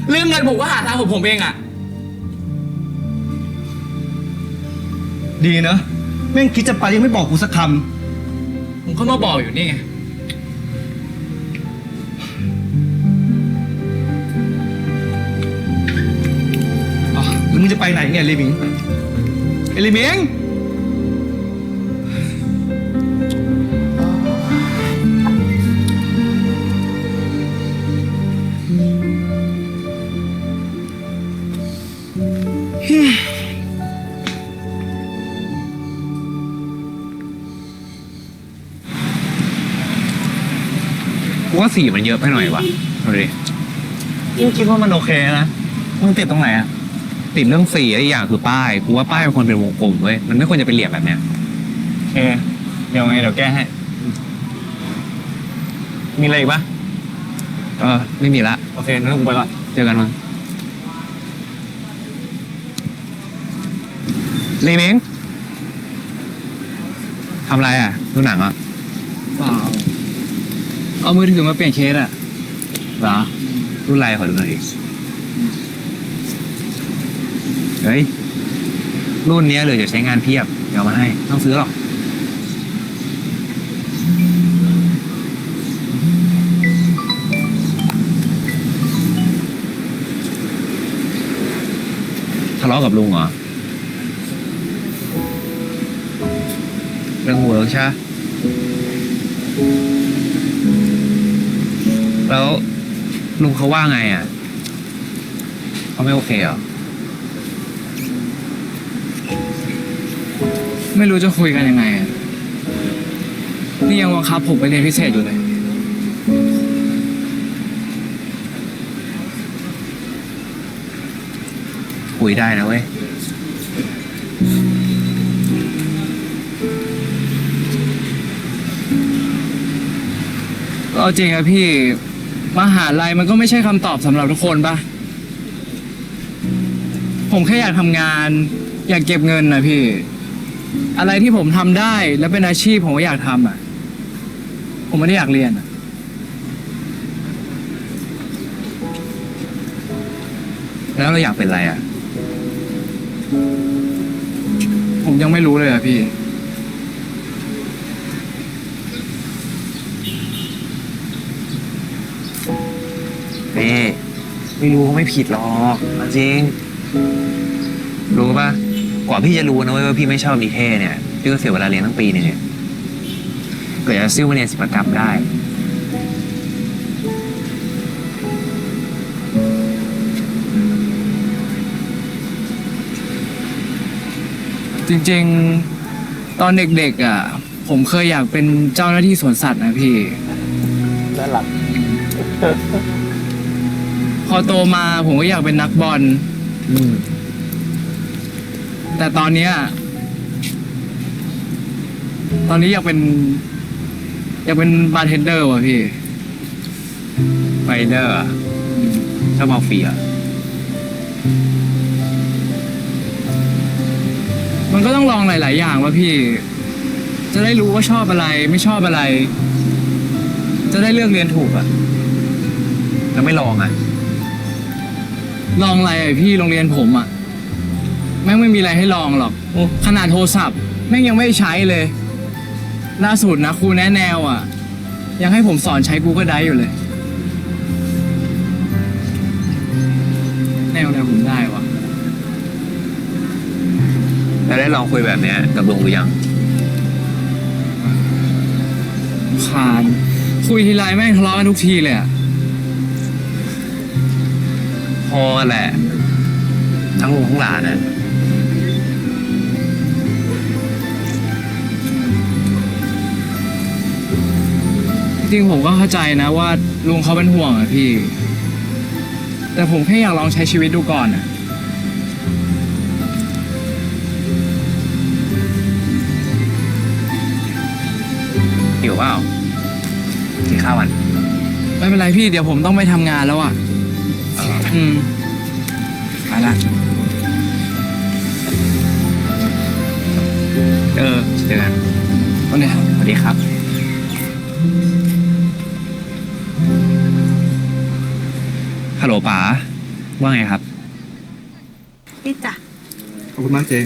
เรื่องเงินผมก็หาทางของผมเองอ่ะ ดีเนอะแม่งคิดจะไปยังไม่บอกกูสักค ผมก็มาบอกอยู่นี่ไง ำอ๋อแล้วมึงจะไปไหนเนี่ยเอลิมิง เอลิมิง กูว่าสีมันเยอะไปหน่อยวะดูดิกูคิดว่ามันโอเคนะมึงติดตรงไหนอะติดเรื่องสีไอ้อย่างคือป้ายกูว่าป้ายมันควรเป็นวงกลมเว้ยมันไม่ควรจะเป็นเหลี่ยมแบบเนี้ยโอเคเดี๋ยวไงเดี๋ยวแก้ให้มีอะไรอีกปะไม่มีละโอเคงั้นกูไปก่อนเจอกันมึงลีมิงทำไรอ่ะดูหนังอ่ะ เปล่า เอามือถือมาเปลี่ยนเคสอ่ะ เหรอรุ่นไรขอดูหน่อยดิเฮ้ย รุ่นเนี้ยเลยจะใช้งานเพียบ เดี๋ยวเอามาให้ไม่ต้องซื้อหรอกทะเลาะกับลุงเหรอ เรื่องเวิร์กใช่ไหมแล้วลุงเขาว่าไงอ่ะเขาไม่โอเคเหรอ ไม่รู้จะคุยกันยังไงอะนี่ยังบังคับผมไปเรียนพิเศษอยู่เลย คุยได้นะเว้ย ก็เอาจริงอะพี่ มหาลัยมันก็ไม่ใช่คำตอบสำหรับทุกคนปะผมแค่อยากทำงาน อยากเก็บเงินนะพี่ อะไรที่ผมทำได้แล้วเป็นอาชีพผมก็อยากทำอะผมไม่ได้อยากเรียนอะ แล้วเราอยากเป็นอะไรอ่ะ ผมยังไม่รู้เลยอะพี่ ไม่รู้ก็ไม่ผิดหรอกจริง รู้ป่ะ กว่าพี่จะรู้นะเว้ยว่าพี่ไม่ชอบนิเทศเนี่ยพี่ก็เสียเวลาเรียนตั้งปีนึงเนี่ยเกิดจะซิ่วมาเรียนศิลปกรรมได้ จริงๆ ตอนเด็กๆอ่ะ ผมเคยอยากเป็นเจ้าหน้าที่สวนสัตว์นะพี่ น่ารัก พอโตมาผมก็อยากเป็นนักบอล แต่ตอนนี้อยากเป็นบาร์เทนเดอร์ว่ะพี่ ไฟเดอร์ชอบมาเฟีย มันก็ต้องลองหลายๆอย่างว่ะพี่ จะได้รู้ว่าชอบอะไรไม่ชอบอะไร จะได้เลือกเรียนถูกอ่ะ แล้วไม่ลองอ่ะ ลองอะไรอ่ะพี่โรงเรียนผมอ่ะแม่งไม่มีอะไรให้ลองหรอกขนาดโทรศัพท์แม่งยังไม่ใช้เลยล่าสุดนะครูแนะแนวอ่ะยังให้ผมสอนใช้ Google Drive อยู่เลยแนวผมได้วะ แล้วได้ลองคุยแบบเนี้ยกับลุงหรือยัง คานคุยทีไรแม่งทะเลาะกันทุกทีเลยอ่ะ พอแหละ ทั้งลุงทั้งหลานนะ จริงๆผมก็เข้าใจนะว่าลุงเขาเป็นห่วงอะพี่ แต่ผมแค่อยากลองใช้ชีวิตดูก่อนอะ หิวเปล่ากินข้าวกัน ไม่เป็นไรพี่เดี๋ยวผมต้องไปทำงานแล้วอะไปละเจอกัน วันนี้ สวัสดีครับ ฮัลโหลป๋าว่าไงครับ พี่จ้ะ ขอบคุณมากเจ๊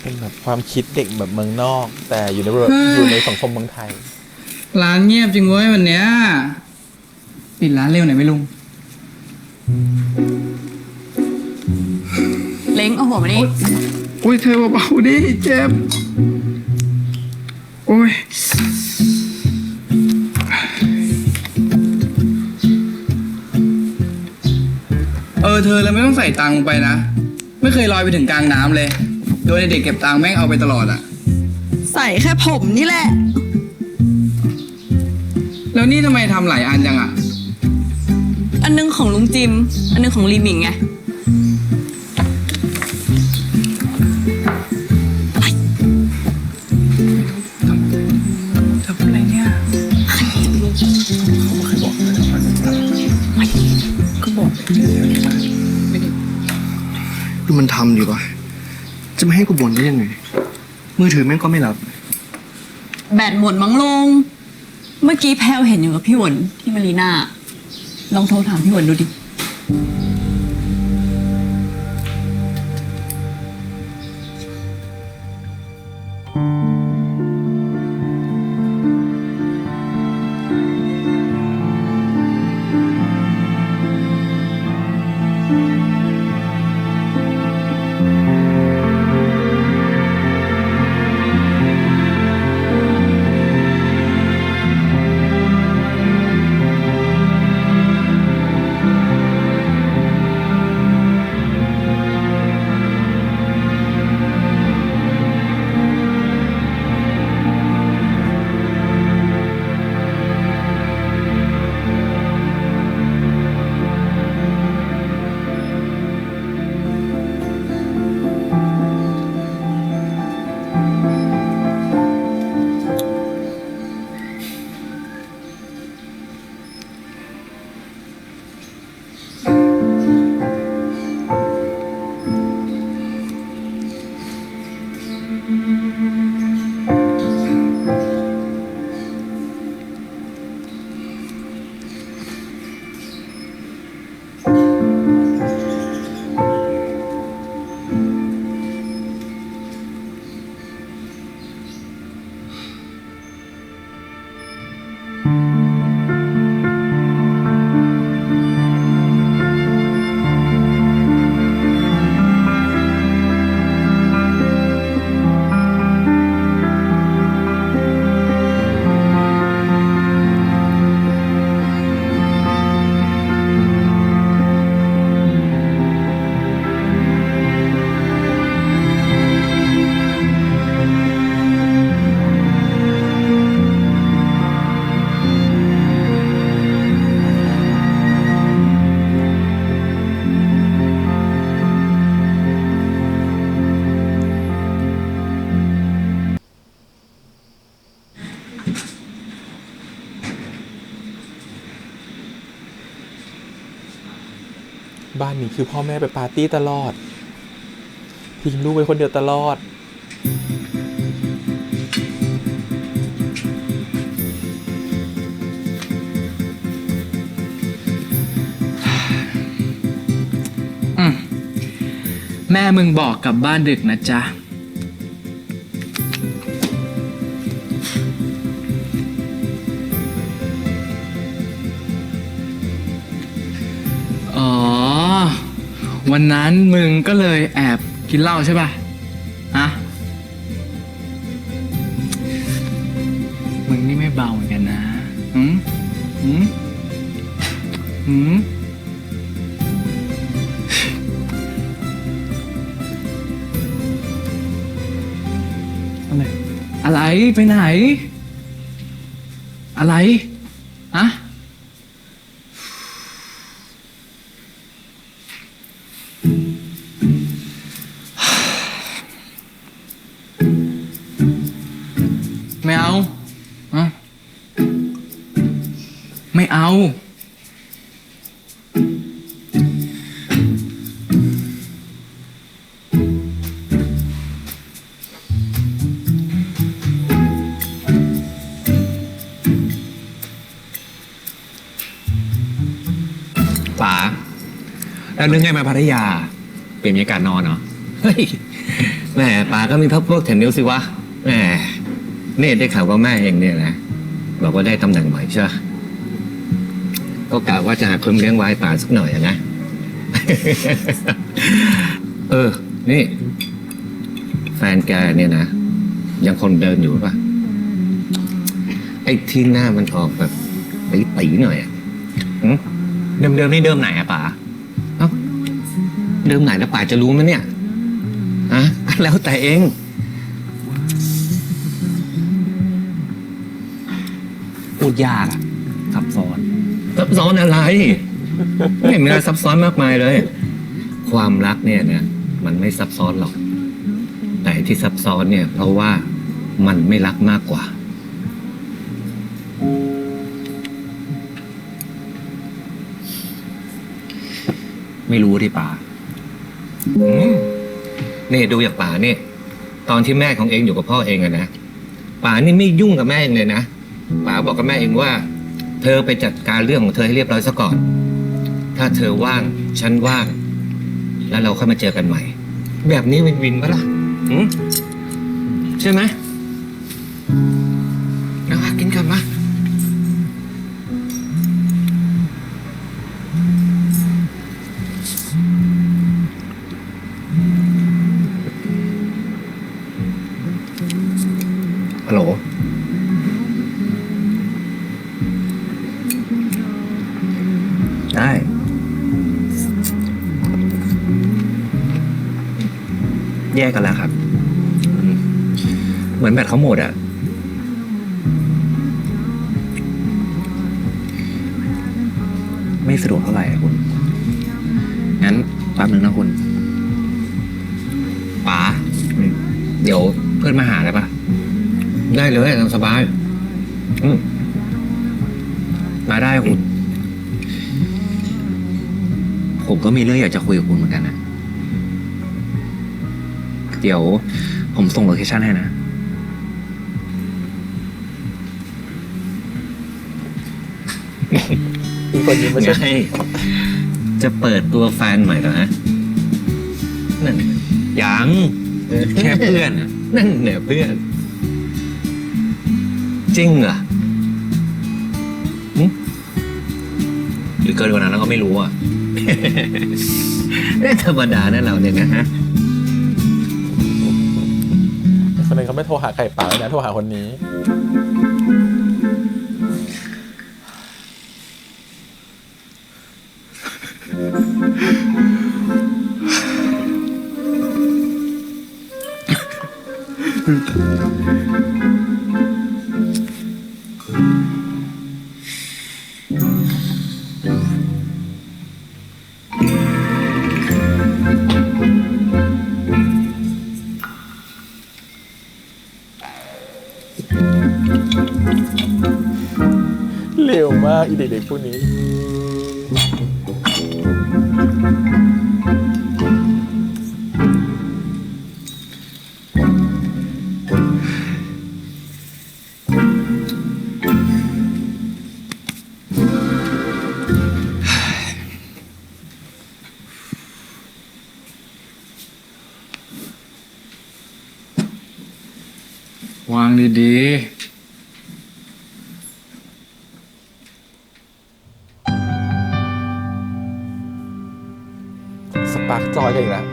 เป็นแบบความคิดเด็กแบบเมืองนอก แต่อยู่ในสังคมเมืองไทย ร้านเงียบจริงเว้ยวันเนี้ยปิดร้านเร็วหน่อยไหมลุง เล้งเอาหัวมาดิ อุ้ยเธอเบาๆดิเจ็บโอ้ยเธอแล้วไม่ต้องใส่ตังค์ไปนะไม่เคยลอยไปถึงกลางน้ำเลยโดยเด็กเก็บตังค์แม่งเอาไปตลอดอะ ใส่แค่ผมนี่แหละ แล้วนี่ทำไมทำหลายอันจังอะ อันนึงของลุงจิม อันนึงของลีหมิงไง ทำอะไรเนี่ยก็บอก ดูมันทำดีกว่า จะไม่ให้กูบ่นได้ยังไง มือถือแม่งก็ไม่รับ แบตหมดมั้งลุง เมื่อกี้แพลวเห็นอยู่กับพี่หวนที่มารีน่า ลองโทรถามพี่หวนดูดิ บ้านนี้คือพ่อแม่ไปปาร์ตี้ตลอดทิ้งลูกไว้คนเดียวตลอด ม่มึงบอกกลับบ้านดึกนะจ๊ะ อ๋อ วันนั้นมึงก็เลยแอบกินเหล้าใช่ป่ะ ฮะ มึงนี่ไม่เบาเหมือนกันนะหืมหืมหืมอะไรไปไหน อะไรฮะไม่เอาอะไม่เอา ป๋าแล้วนึกไงมาพัทยา เปลี่ยนบรรยากาศนอนเหรอ เฮ้ยแหมป๋าก็มีพักพวกแถวนิ้วสิวะแหมเนตได้ข่าวว่าแม่เองเนี่ยนะบอกว่าได้ตำแหน่งใหม่ใช่ไหมก็กะว่าจะหาคนเลี้ยงไว้ป๋าสักหน่อยอะนะ เออ นี่ แฟนแกเนี่ยนะ ยังคนเดินอยู่ปะไอ้ที่หน้ามันออกแบบตีๆหน่อยอะหืมเดิมนี่เดิมไหนอะป๋าเอ้าเดิมไหนแล้วป๋าจะรู้ไหมเนี่ยฮะแล้วแต่เองพูดยากอะซับซ้อนอะไร ไม่มีอะไรซับซ้อนมากมายเลย ความรักเนี่ยนะมันไม่ซับซ้อนหรอก แต่ที่ซับซ้อนเนี่ย เพราะว่ามันไม่รักมากกว่า ไม่รู้ที่ป่านี่ดูอย่างป่านี่ตอนที่แม่ของเองอยู่กับพ่อเองอะนะป่านี่ไม่ยุ่งกับแม่เองเลยนะป่าบอกกับแม่เองว่า เธอไปจัดการเรื่องของเธอให้เรียบร้อยซะก่อน ถ้าเธอว่างฉันว่าง แล้วเราค่อยมาเจอกันใหม่ แบบนี้วินวินปะล่ะใช่ไหมเอากินกันมาฮัลโหลได้แยกกันแล้วครับเหมือนแบตเขาหมดอ่ะไม่สะดวกเท่าไหร่คุณงั้นแป๊บนึงนะคุณป๋าเดี๋ยวเพื่อนมาหาได้ปะได้เลยตามสบายมาได้คุณผมก็มีเรื่องอยากจะคุยกับคุณเหมือนกันนะเดี๋ยวผมส่งโลเคชั่นให้นะอีกคนยิ้มไม่ใช่ จะเปิดตัวแฟนใหม่เหรอฮะนั่นยังแค่เพื่อนนั่นเนี่ยเพื่อนจริงเหรอหรือเกินกว่านั้นแล้วก็ไม่รู้อ่ะ ได้ธรรมดานะเราเนี่ยนะฮะ คนนึงเขาไม่โทรหาไข่ป่าเลยนะโทรหาคนนี้ เร็วมากอีเด็กๆพวกนี้ ดี สปาร์กจอยกันอีกแล้ว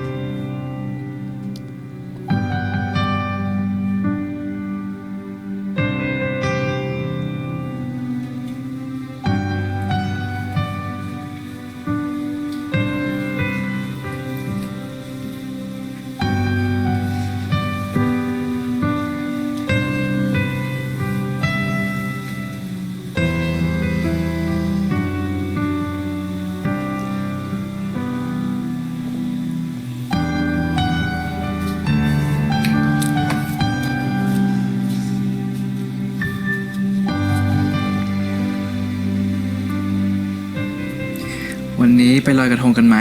วันนี้ไปลอยกระทงกันไหม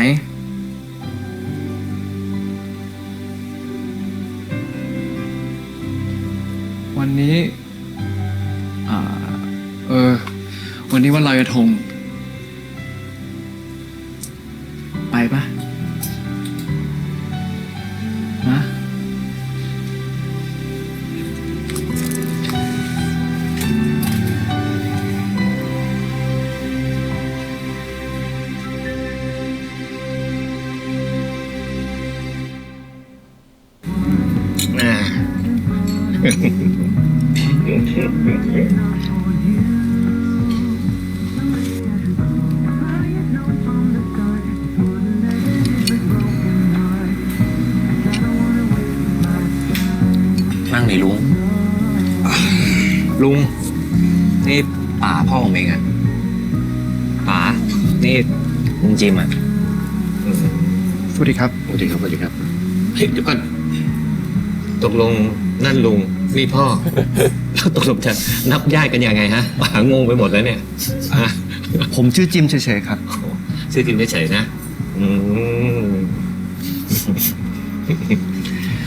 วันนี้ วันนี้วันลอยกระทง ไปปะนะ นั่งดิลุง ลุง นี่ป๋าพ่อผมเองอะป๋า นี่ลุงจิมอะ สวัสดีครับ สวัสดีครับสวัสดีครับเฮ้ยเดี๋ยวก่อนตกลงนั่นลุงนี่พ่อ แล้วตกลงจะนับญาติกันยังไงฮะป๋างงไปหมดแล้วเนี่ยอ่ะ ผมชื่อจิมเฉยๆครับ ชื่อจริงเฉยๆนะ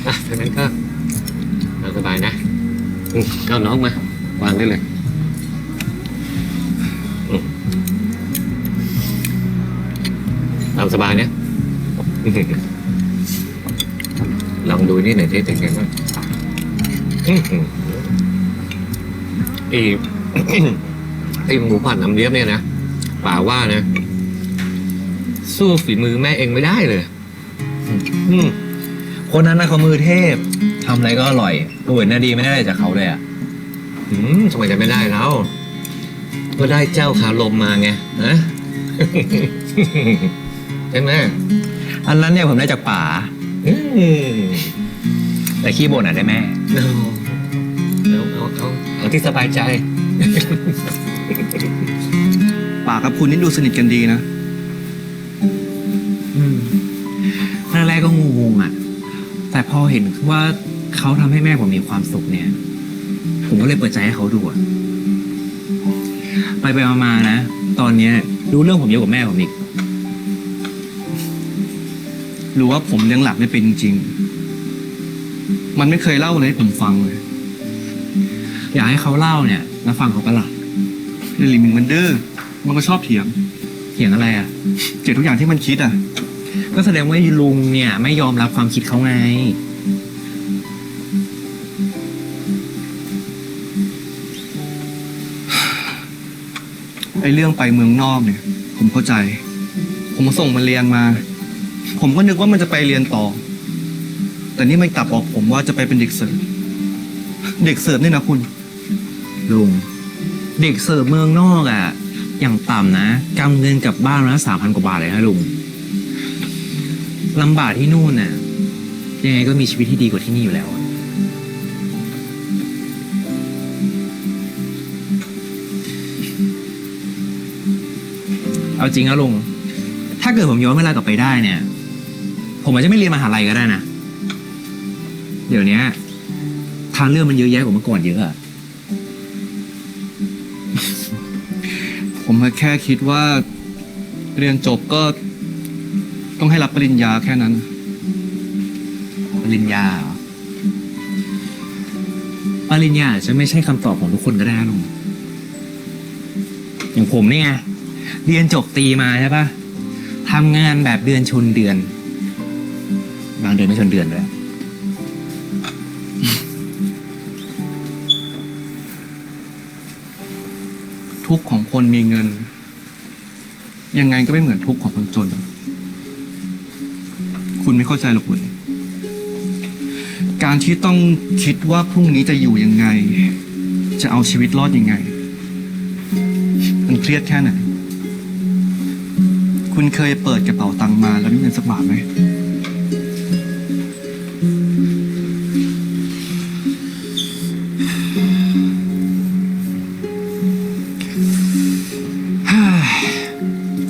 อ่ะถ้างั้นก็เอาสบายนะเอาน้องมาวางได้เลยเอาสบายเนี่ยลองดูนี่หน่อยที่เป็นไงบ้างไอ้ ไอ้หมูผัดน้ำเลี้ยบเนี่ยนะป่าว่านะสู้ฝีมือแม่เองไม่ได้เลย คนนั้นน่ะเขามือเทพทำอะไรก็อร่อยตัวอื่นน่าดีไม่ได้จากเขาเลยอะ ทำไมจะไม่ได้แล้วก็ได้เจ้าขาลมมาไงฮะ ใช่ไหม อันนั้นเนี่ยผมได้จากป๋า อืม แต่ขี้บ่นอะได้แม่ เอาที่สบายใจ ป่ากับคุณนี่ดูสนิทกันดีนะ แรกๆก็งงๆอะแต่พอเห็นว่าเขาทำให้แม่ผมมีความสุขเนี่ย ผมก็เลยเปิดใจให้เขาดูอะไปมาๆนะ ตอนเนี้ยรู้เรื่องผมเยอะกว่าแม่ผมอีก หรือว่าผมเลี้ยงหลานไม่เป็นจริงๆ มันไม่เคยเล่าอะไรให้ผมฟังเลย อยากให้เขาเล่าเนี่ยแล้วฟังเขาปะล่ะ เรื่องลิมิงมันดื้อมันก็ชอบเถียง เถียงอะไรอะ เจ็บทุกอย่างที่มันคิดอ่ะ ก็แสดงว่าลุงเนี่ยไม่ยอมรับความคิดเขาไง ไอ้เรื่องไปเมืองนอกเนี่ย ผมเข้าใจ ผมส่งมันเรียนมา ผมก็นึกว่ามันจะไปเรียนต่อ แต่นี่มันกลับบอกผมว่าจะไปเป็นเด็กเสิร์ฟเด็กเสิร์ฟนี่นะคุณ ลุงเด็กเสิร์ฟเมืองนอกอ่ะ อย่างต่ำนะกำเงินกลับบ้านละ3,000 กว่าบาทเลยนะลุงลำบากที่นู่นน่ะยังไงก็มีชีวิตที่ดีกว่าที่นี่อยู่แล้วอะเอาจริงนะลุงถ้าเกิดผมย้อนเวลากลับไปได้เนี่ย ผมอาจจะไม่เรียนมหาลัยก็ได้นะเดี๋ยวนี้ทางเลือกมันเยอะแยะกว่าเมื่อก่อนเยอะอะ ผมแค่คิดว่า เรียนจบก็ต้องให้รับปริญญาแค่นั้น ปริญญาเหรอปริญญาอาจจะไม่ใช่คำตอบของทุกคนก็ได้ลุงอย่างผมนี่ไงเรียนจบตรีมาใช่ปะทำงานแบบเดือนชนเดือน บางเดือนไม่ชนเดือนเลย ทุกข์ของคนมีเงิน ยังไงก็ไม่เหมือนทุกข์ของคนจน คุณไม่เข้าใจหรอกคุณการที่ต้องคิดว่าพรุ่งนี้จะอยู่ยังไง จะเอาชีวิตรอดยังไง มันเครียดแค่ไหน คุณเคยเปิดกระเป๋าตังค์มาแล้วไม่มีเงินสักบาทไหม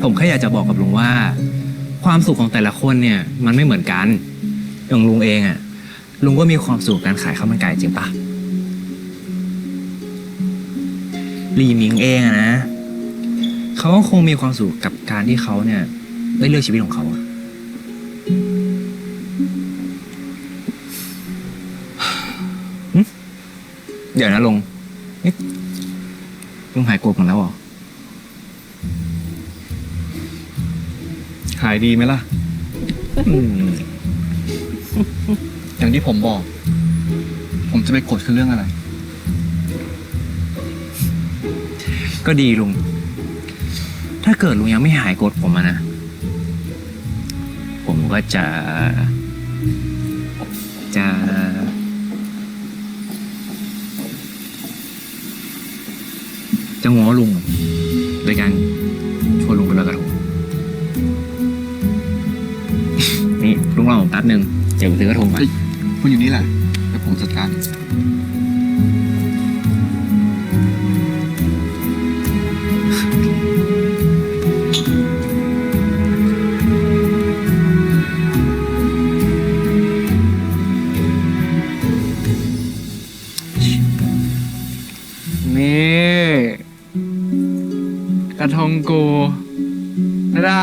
ผมแค่อยากจะบอกกับลุงว่า ความสุขของแต่ละคนเนี่ย มันไม่เหมือนกันอย่างลุงเองอะลุงก็มีความสุขกับการขายข้าวมันไก่จริงปะหลี่หมิงเองอะนะเขาก็คงมีความสุขกับการที่เขาเนี่ยได้เลือกชีวิตของเขาอะเดี๋ยวนะลุงนี่ลุงหายโกรธผมแล้วเหรอ หายดีไหมล่ะ อย่างที่ผมบอก ผมจะไปโกรธคือเรื่องอะไร ก็ดีลุง ถ้าเกิดลุงยังไม่หายโกรธผมอะนะ ผมก็จะง้อลุงโดยการชวนลุงไปลอยกระทง นี่ลุงรอผมแป๊บนึงเดี๋ยวไปซื้อกระทงก่อน คุณอยู่นี่แหละเดี๋ยวผมจัดการ นี่กระทงกูดา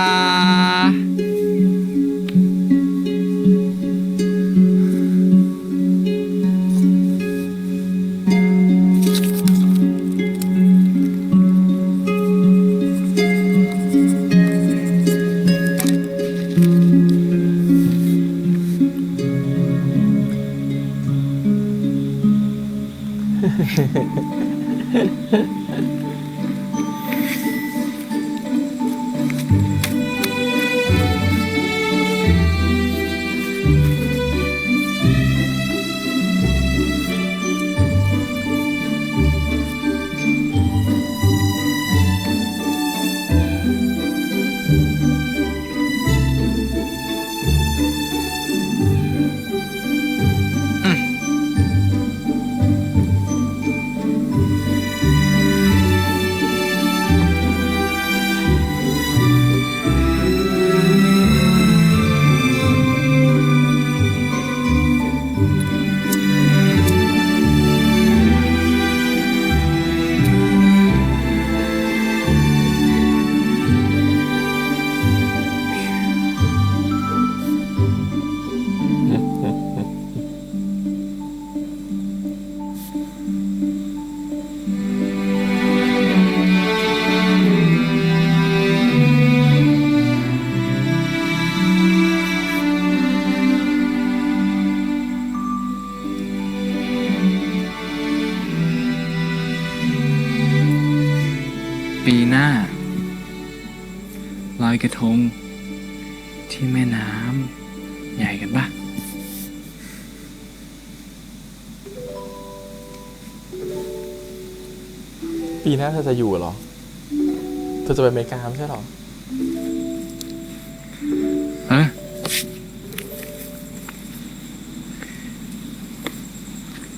ปีหน้าลอยกระทงที่แม่น้ำใหญ่กันปะ ปีหน้าเธอจะอยู่เหรอ เธอจะไปอเมริกาไม่ใช่เหรอ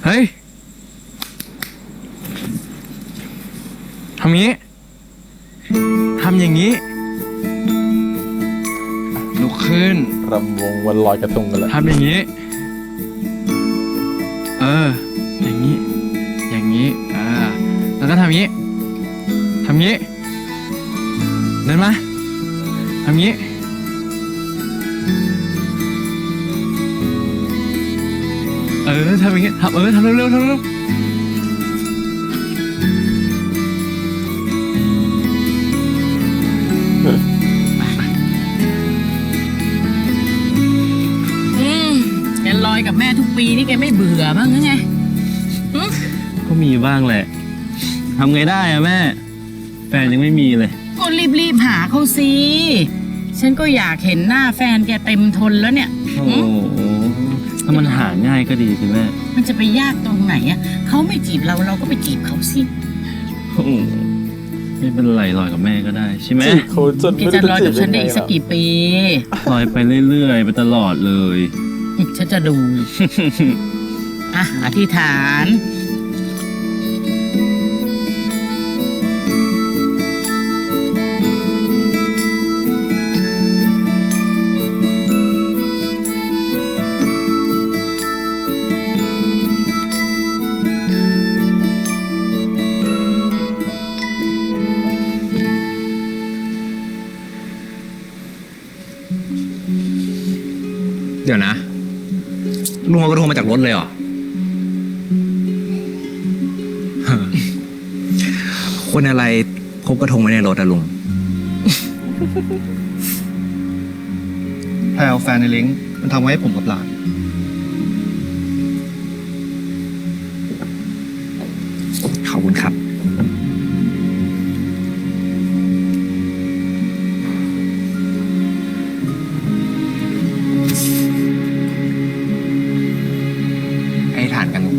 เฮ้ย ทำงี้ ทำอย่างนี้ ลุกขึ้น รำวงวันลอยกระทงกันเลย ทำอย่างนี้ อย่างนี้ อย่างนี้ แล้วก็ทำอย่างนี้ ทำอย่างนี้ เดินมา ทำอย่างนี้ ทำอย่างนี้ ทำเร็วๆทำเร็วๆแกลอยกับแม่ทุกปีนี่แกไม่เบื่อบ้างหรือไง ก็มีบ้างแหละ ทำไงได้อะแม่ แฟนยังไม่มีเลย ก็รีบหาเขาสิ ฉันก็อยากเห็นหน้าแฟนแกเต็มทนแล้วเนี่ย โอ้โหถ้ามันหาง่ายก็ดีสิแม่ มันจะไปยากตรงไหนอ่ะเขาไม่จีบเราเราก็ไปจีบเขาสิ โอ้โหไม่เป็นไรลอยกับแม่ก็ได้ใช่ไหม จีบเขาจน แก ไม่ จะ รู้ รอ จะ กับ จีบ ฉั ยั น ง ได้ ไง อีกสัก ล่ะ กี่ปี ลอยไปเรื่อยๆไปตลอดเลย ฉันจะดู อ่ะ อธิษฐาน เดี๋ยวนะลุงเอากระทงมาจากรถเลยเหรอ คนอะไรพบกระทงไว้ในรถอะลุง แพลวแฟนในลิงก์มันทำไว้ให้ผมกับหลาน ขอบคุณครับ ให้ทานกันลุง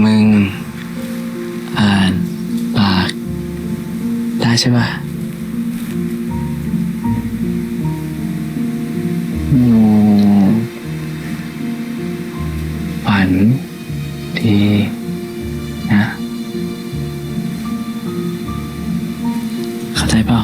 มึงอ่านปากได้ใช่ปะฝันดีนะ เข้าใจเปล่า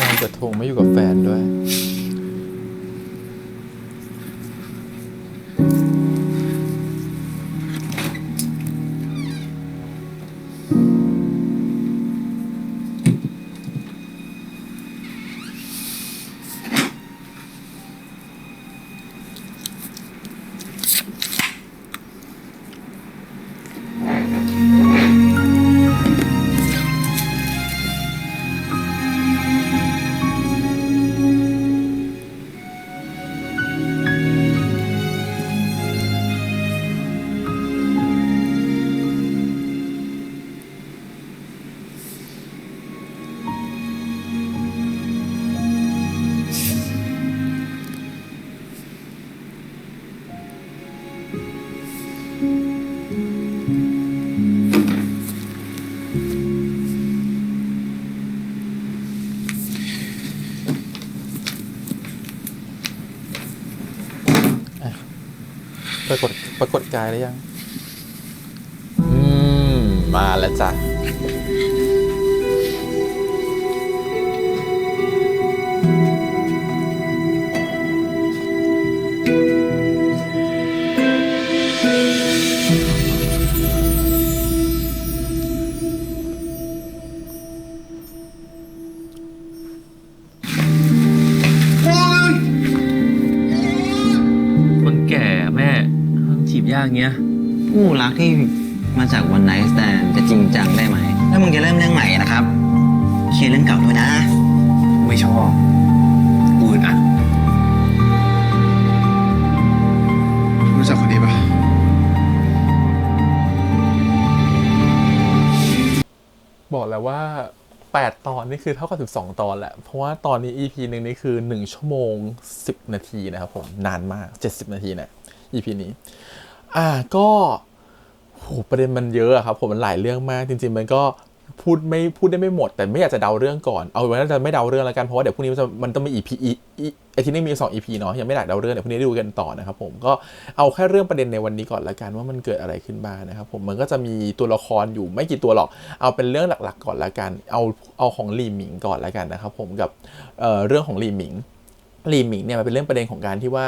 ลอยกระทงไม่อยู่กับแฟนด้วย ปรากฏกายแล้วยังมาแล้วจ้ะคนแก่แม่จีบยากเงี้ย คู่รักที่มาจากวันไนท์สแตนจะจริงจังได้ไหมถ้ามึงจะเริ่มเรื่องใหม่นะครับเคลียร์เรื่องเก่าด้วยนะ ไม่ชอบกูอึดอัด รู้จักคนนี้ปะ บอกแล้วว่า8 ตอนนี่คือเท่ากับ12 ตอนแหละเพราะว่าตอนนี้ EP หนึ่งนี่คือ1 ชั่วโมง 10 นาทีนะครับผมนานมาก70 นาทีเนี่ย EP นี้ก็โหประเด็นมันเยอะอะครับผมมันหลายเรื่องมากจริงๆมันก็พูดได้ไม่หมดแต่ไม่อยากจะเดาเรื่องก่อนเอาไว้ว่าจะไม่เดาเรื่องแล้วกันเพราะว่าเดี๋ยวพรุ่งนี้มันต้องมี EP ไอที่นี่มี2 EP เนาะยังไม่อยากเดาเรื่องเดี๋ยวพรุ่งนี้ดูกันต่อนะครับผมก็เอาแค่เรื่องประเด็นในวันนี้ก่อนละกันว่ามันเกิดอะไรขึ้นบ้างนะครับผมมันก็จะมีตัวละครอยู่ไม่กี่ตัวหรอกเอาเป็นเรื่องหลักๆก่อนละกันเอาของหลี่หมิงก่อนละกันนะครับผมกับเรื่องของหลี่หมิงเนี่ยมันเป็นเรื่องประเด็นของการที่ว่า